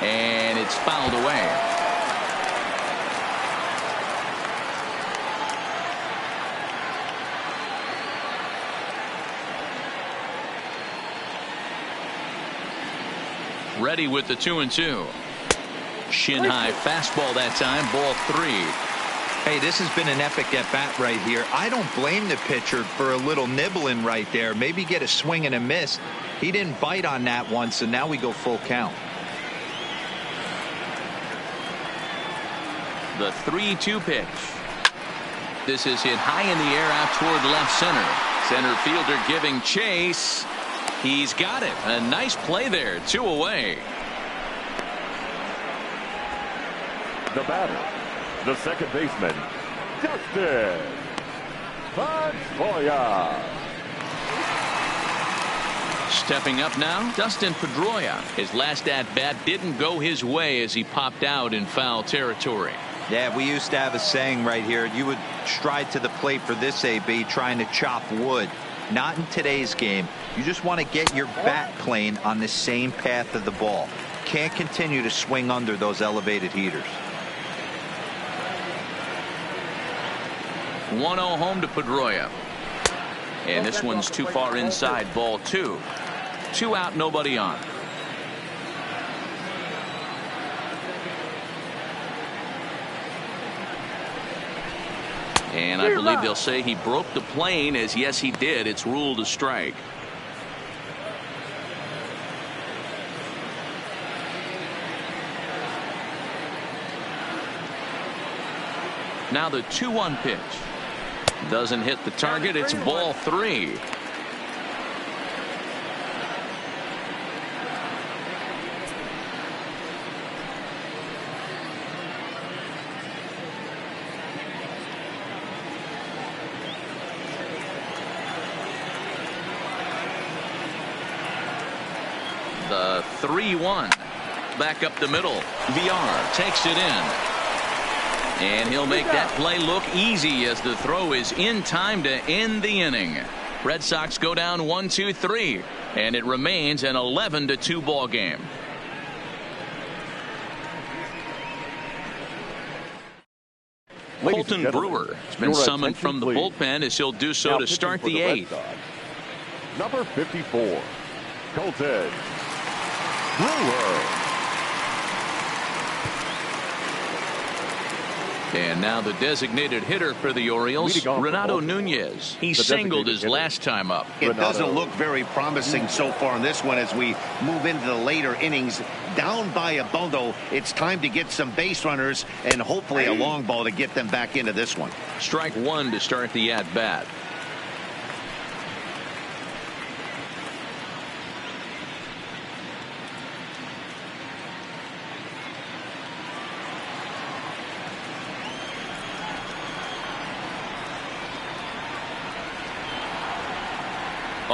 And it's fouled away. Ready with the 2-2. Shin high fastball that time, ball three. Hey, this has been an epic at bat right here. I don't blame the pitcher for a little nibbling right there. Maybe get a swing and a miss. He didn't bite on that one, so now we go full count. The 3-2 pitch. This is hit high in the air out toward left center. Center fielder giving chase. He's got it. A nice play there. 2 away. The batter, the second baseman, Dustin Pedroia. Stepping up now, Dustin Pedroia. His last at-bat didn't go his way as he popped out in foul territory. Yeah, we used to have a saying right here. You would stride to the plate for this AB trying to chop wood. Not in today's game. You just want to get your bat plane on the same path of the ball. Can't continue to swing under those elevated heaters. 1-0 home to Pedroia. And this one's too far inside, ball two. 2 out, nobody on. And I believe they'll say he broke the plane, as yes he did. It's ruled a strike. Now the 2-1 pitch. Doesn't hit the target. It's ball three. 3-1. Back up the middle. VR takes it in. And he'll make that play look easy as the throw is in time to end the inning. Red Sox go down 1-2-3, and it remains an 11-2 ball game. Colton Brewer has been summoned from the bullpen as he'll do so to start the 8th. Number 54, Colton Brewer. And now the designated hitter for the Orioles, Renato Nunez. He singled his last time up. It doesn't look very promising so far in this one as we move into the later innings. Down by a bundle, it's time to get some base runners and hopefully a long ball to get them back into this one. Strike one to start the at-bat.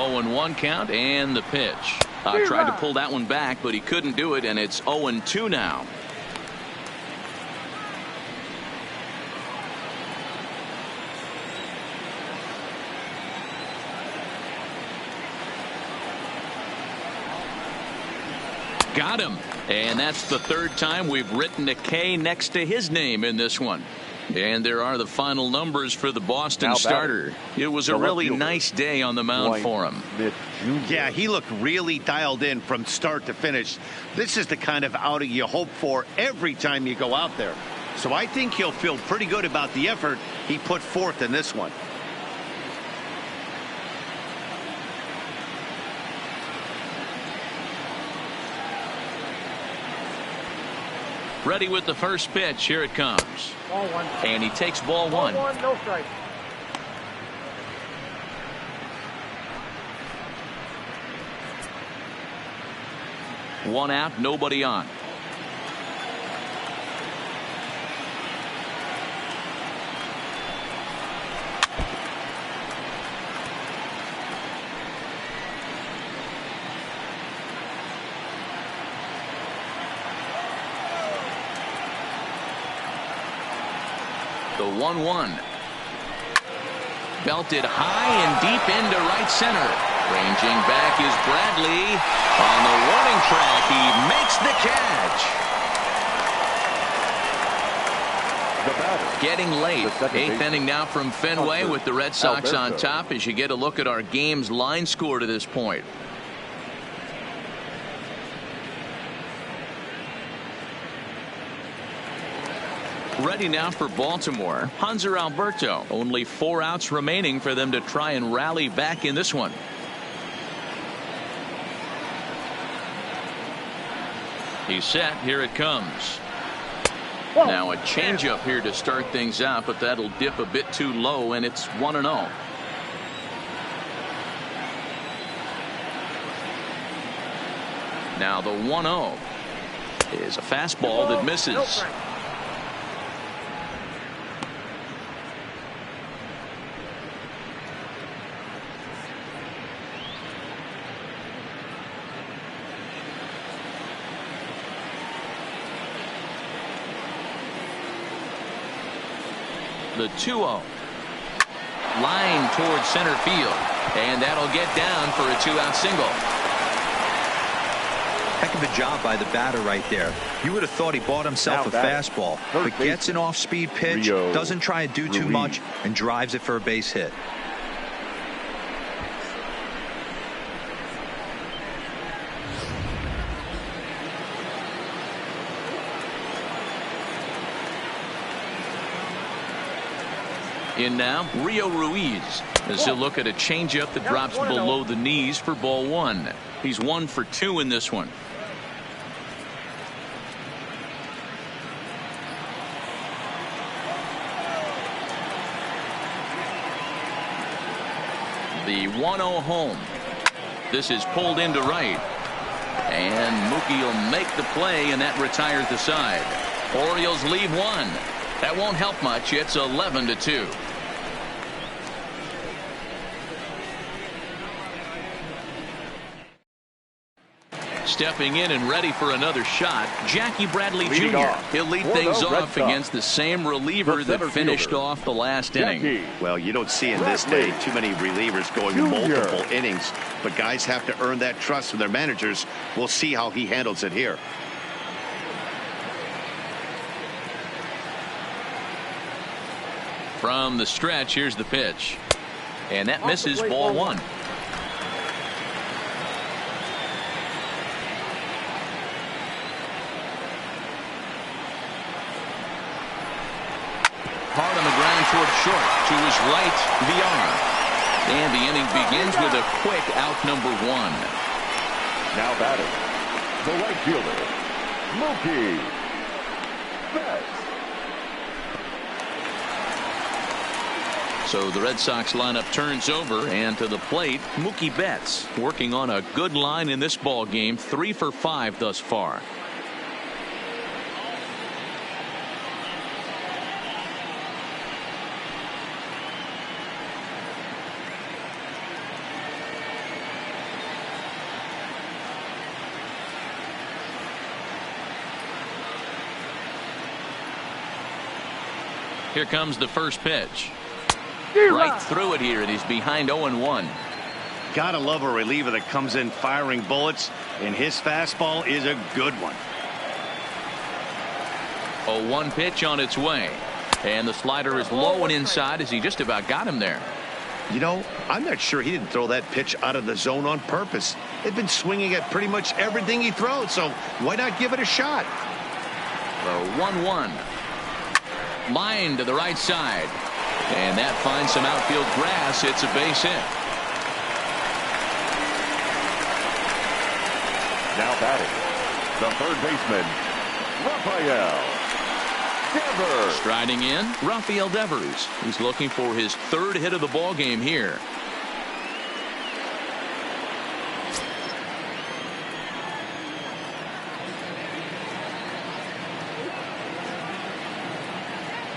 Oh, 0-1 count and the pitch. Tried to pull that one back, but he couldn't do it, and it's 0-2 now. Got him. And that's the third time we've written a K next to his name in this one. And there are the final numbers for the Boston starter. It was a really nice day on the mound for him. Yeah, he looked really dialed in from start to finish. This is the kind of outing you hope for every time you go out there. So I think he'll feel pretty good about the effort he put forth in this one. Ready with the first pitch. Here it comes. Ball one. And he takes ball one. Ball one, no strike. One out, nobody on. The 1-1. Belted high and deep into right center. Ranging back is Bradley. On the warning track, he makes the catch. Getting late. 8th inning now from Fenway with the Red Sox on top as you get a look at our game's line score to this point. Ready now for Baltimore. Hanser Alberto. Only 4 outs remaining for them to try and rally back in this one. He's set. Here it comes. Now a changeup here to start things out, but that'll dip a bit too low, and it's 1-0. Now the 1-0 is a fastball that misses. The 2-0. Line towards center field. And that'll get down for a 2-out single. Heck of a job by the batter right there. You would have thought he bought himself a fastball, but gets an off-speed pitch, doesn't try to do too much, and drives it for a base hit. In now, Rio Ruiz as he'll look at a changeup that drops below the knees for ball one. He's 1 for 2 in this one. The 1-0 home. This is pulled into right. And Mookie will make the play, and that retires the side. Orioles leave 1. That won't help much. It's 11-2. stepping in and ready for another shot, Jackie Bradley Leading Jr. off He'll lead for things the Red off Sox, against the same reliever the that finished fielder, off the last inning. Jackie Well, you don't see in this day too many relievers going Jr. multiple innings, but guys have to earn that trust from their managers. We'll see how he handles it here. From the stretch, here's the pitch. And that misses, ball one. Hard on the ground toward short. To his right, the arm. And the inning begins with a quick out, number one. now batting, the right fielder, Mookie Betts. So the Red Sox lineup turns over, and to the plate, Mookie Betts working on a good line in this ball game, 3 for 5 thus far. Here comes the first pitch. Right through it here, and he's behind 0-1. Gotta love a reliever that comes in firing bullets, and his fastball is a good one. 0-1 pitch on its way, and the slider is low and inside as he just about got him there. You know, I'm not sure he didn't throw that pitch out of the zone on purpose. They've been swinging at pretty much everything he throws, so why not give it a shot? The 1-1. Line to the right side. And that finds some outfield grass. It's a base hit. Now batting, the third baseman, Rafael Devers. Striding in, Rafael Devers. He's looking for his third hit of the ball game here.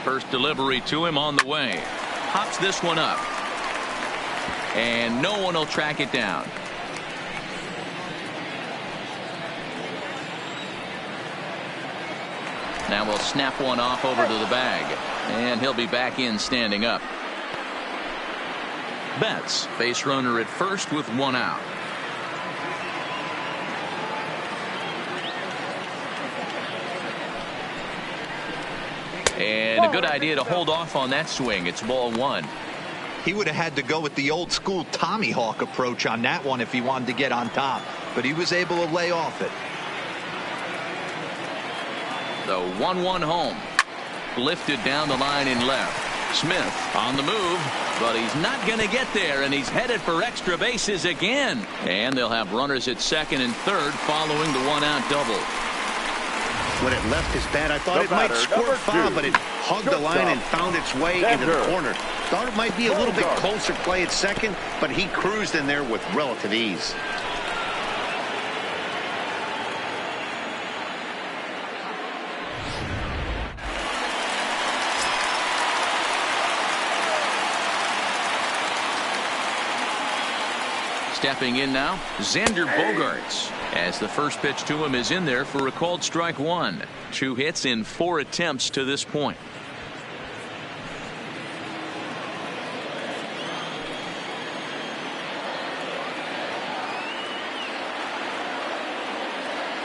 First delivery to him on the way. Pops this one up. And no one will track it down. Now we'll snap one off over to the bag. And he'll be back in standing up. Betts, base runner at first with one out. And a good idea to hold off on that swing. It's ball one. He would have had to go with the old school Tommy Hawk approach on that one if he wanted to get on top, but he was able to lay off it. The 1-1 home. Lifted down the line in left. Smith on the move, but he's not going to get there, and he's headed for extra bases again. And they'll have runners at second and third following the one-out double. When it left his bat, I thought it might squirt foul, but it hugged the line and found its way into the corner. Thought it might be a little bit closer play at second, but he cruised in there with relative ease. Stepping in now, Xander Bogaerts, as the first pitch to him is in there for a called strike one. 2 hits in 4 attempts to this point.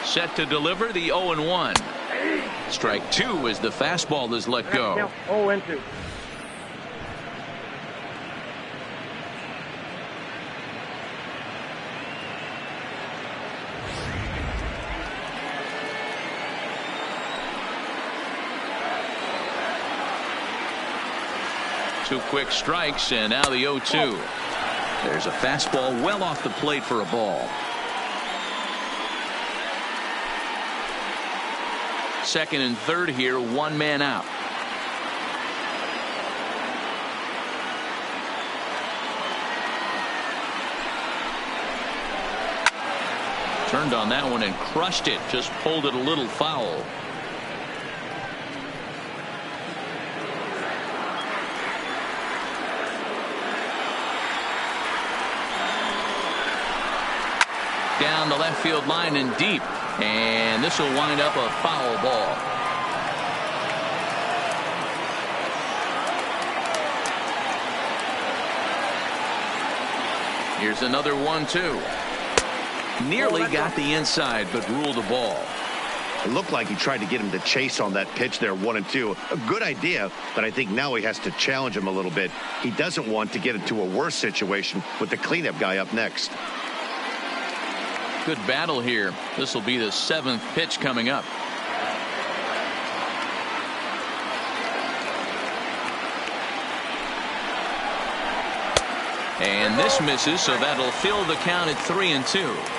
Set to deliver the 0-1. Strike 2 as the fastball is let go. 0-2. Two quick strikes, and now the 0-2. There's a fastball well off the plate for a ball. Second and third here, 1 man out. Turned on that one and crushed it, just pulled it a little foul. Down the the left field line and deep. And this will wind up a foul ball. Here's another 1-2. Nearly got the inside, but ruled the ball. It looked like he tried to get him to chase on that pitch there, 1-2. A good idea, but I think now he has to challenge him a little bit. He doesn't want to get into a worse situation with the cleanup guy up next. Good battle here. This will be the 7th pitch coming up. And this misses, so that'll fill the count at 3-2.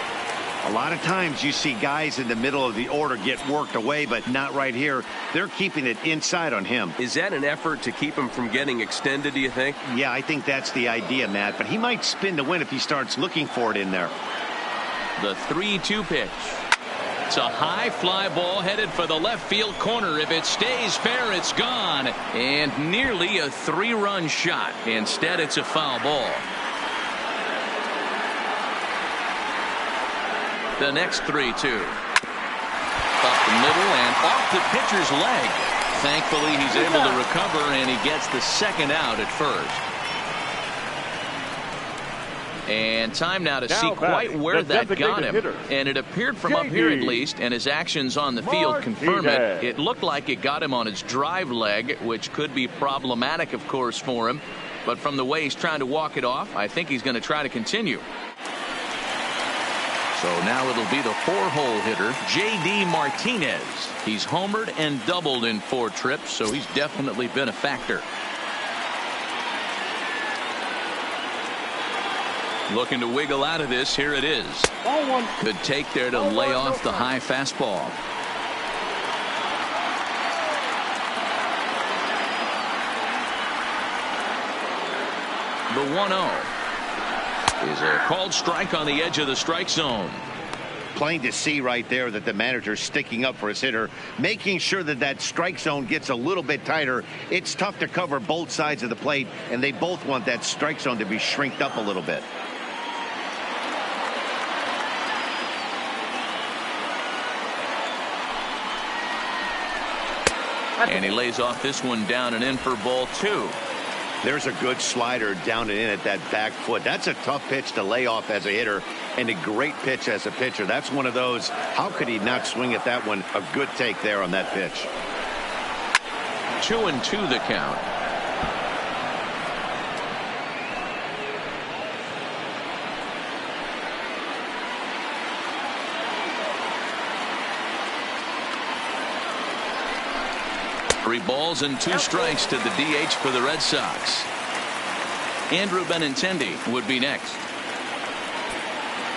A lot of times you see guys in the middle of the order get worked away, but not right here. They're keeping it inside on him. Is that an effort to keep him from getting extended, do you think? Yeah, I think that's the idea, Matt, but he might spin to win if he starts looking for it in there. The 3-2 pitch. It's a high fly ball headed for the left field corner. If it stays fair, it's gone. And nearly a 3-run shot. Instead, it's a foul ball. The next 3-2. Up the middle and off the pitcher's leg. Thankfully, he's able to recover, and he gets the second out at first. And time now to see quite where that got him. And it appeared from up here at least, and his actions on the field confirm it. It looked like it got him on his drive leg, which could be problematic, of course, for him. But from the way he's trying to walk it off, I think he's going to try to continue. So now it'll be the 4-hole hitter, J.D. Martinez. He's homered and doubled in 4 trips, so he's definitely been a factor. Looking to wiggle out of this. Here it is. Good take there to lay off the high fastball. The 1-0 is a called strike on the edge of the strike zone. Plain to see right there that the manager's sticking up for his hitter, making sure that that strike zone gets a little bit tighter. It's tough to cover both sides of the plate, and they both want that strike zone to be shrinked up a little bit. And he lays off this one down and in for ball 2. There's a good slider down and in at that back foot. That's a tough pitch to lay off as a hitter, and a great pitch as a pitcher. That's one of those, how could he not swing at that one? A good take there on that pitch. 2-2 the count. Three balls and 2 strikes to the DH for the Red Sox. Andrew Benintendi would be next.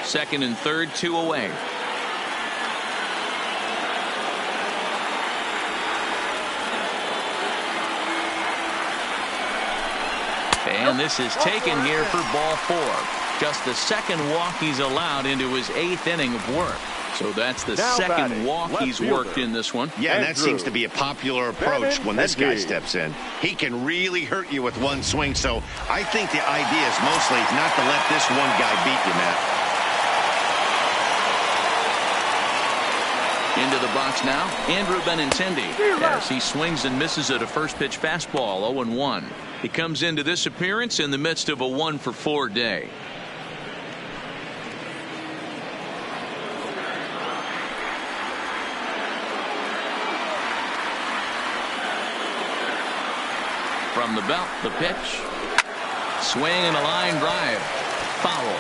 Second and third, 2 away. And this is taken here for ball 4. Just the second walk he's allowed into his 8th inning of work. So that's the second walk he's worked in this one. Yeah, and that seems to be a popular approach when this guy steps in. He can really hurt you with one swing, so I think the idea is mostly not to let this one guy beat you, Matt. Into the box now, Andrew Benintendi, as he swings and misses at a first pitch fastball, 0-1. He comes into this appearance in the midst of a 1-for-4 day. From the belt, the pitch. Swing and a line drive. Foul.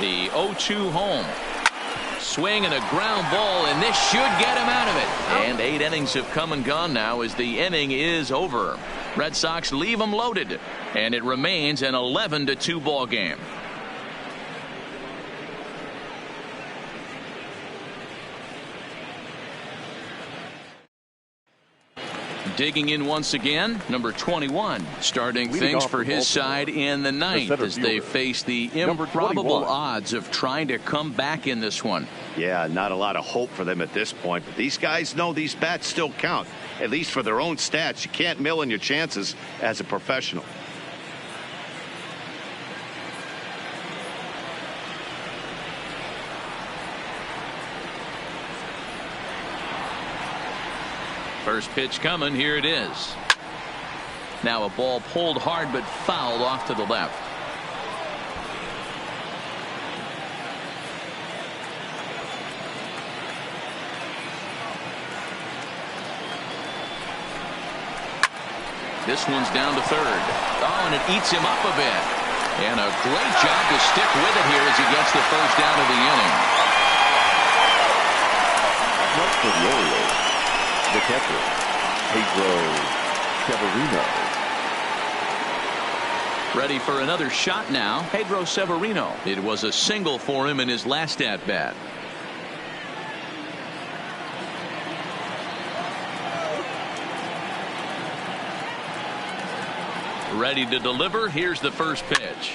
The 0-2 home. Swing and a ground ball, and this should get him out of it. And 8 innings have come and gone now as the inning is over. Red Sox leave them loaded, and it remains an 11-2 ball game. digging in once again, number 21, starting things for his side in the ninth as they face the improbable odds of trying to come back in this one. Yeah, not a lot of hope for them at this point, but these guys know these bats still count, at least for their own stats. You can't mill in your chances as a professional. First pitch coming. Here it is. Now a ball pulled hard but fouled off to the left. This one's down to third. Oh, and it eats him up a bit. And a great job to stick with it here as he gets the first down of the inning. Up for the Orioles, the catcher, Pedro Severino. Ready for another shot now, Pedro Severino. It was a single for him in his last at-bat. Ready to deliver. Here's the first pitch.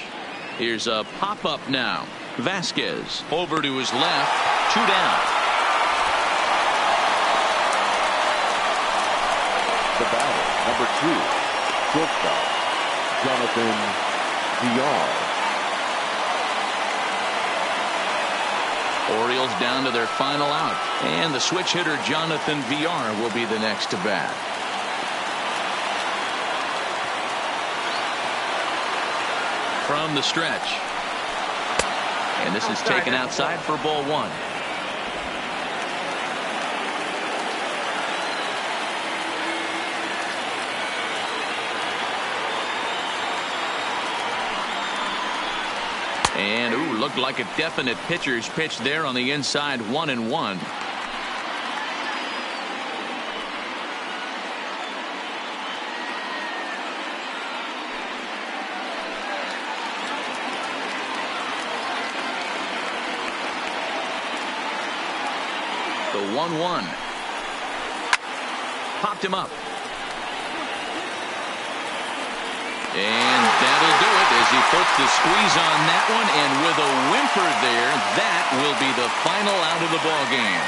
Here's a pop-up now. Vasquez over to his left. 2 down. The batter, number 2, shortstop, Jonathan Villar. Orioles down to their final out. And the switch hitter Jonathan Villar will be the next to bat. From the stretch. And this is taken outside for ball 1. And ooh, looked like a definite pitcher's pitch there on the inside. 1-1. The 1-1. Popped him up. And that'll do it as he puts the squeeze on that one, and with a whimper there, that will be the final out of the ball game.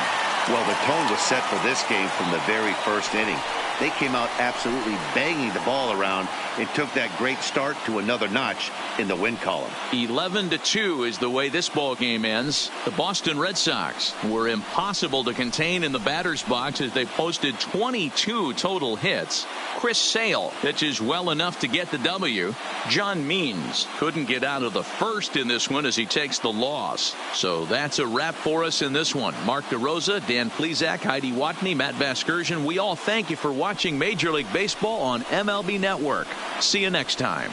Well, the tone was set for this game from the very first inning. They came out absolutely banging the ball around and took that great start to another notch in the win column. 11-2 is the way this ball game ends. The Boston Red Sox were impossible to contain in the batter's box as they posted 22 total hits. Chris Sale pitches well enough to get the W. John Means couldn't get out of the first in this one as he takes the loss. So that's a wrap for us in this one. Mark DeRosa, Dan Plesac, Heidi Watney, Matt Vasgersian, we all thank you for watching Major League Baseball on MLB Network. See you next time.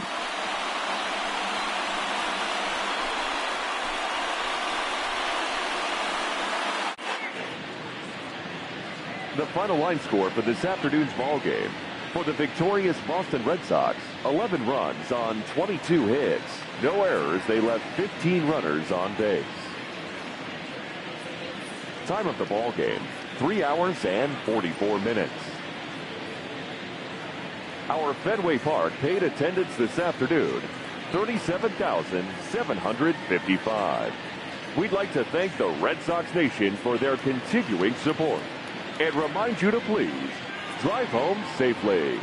The final line score for this afternoon's ball game. For the victorious Boston Red Sox, 11 runs on 22 hits. No errors. They left 15 runners on base. Time of the ball game, 3 hours and 44 minutes. Our Fenway Park paid attendance this afternoon, 37,755. We'd like to thank the Red Sox Nation for their continuing support and remind you to please drive home safely.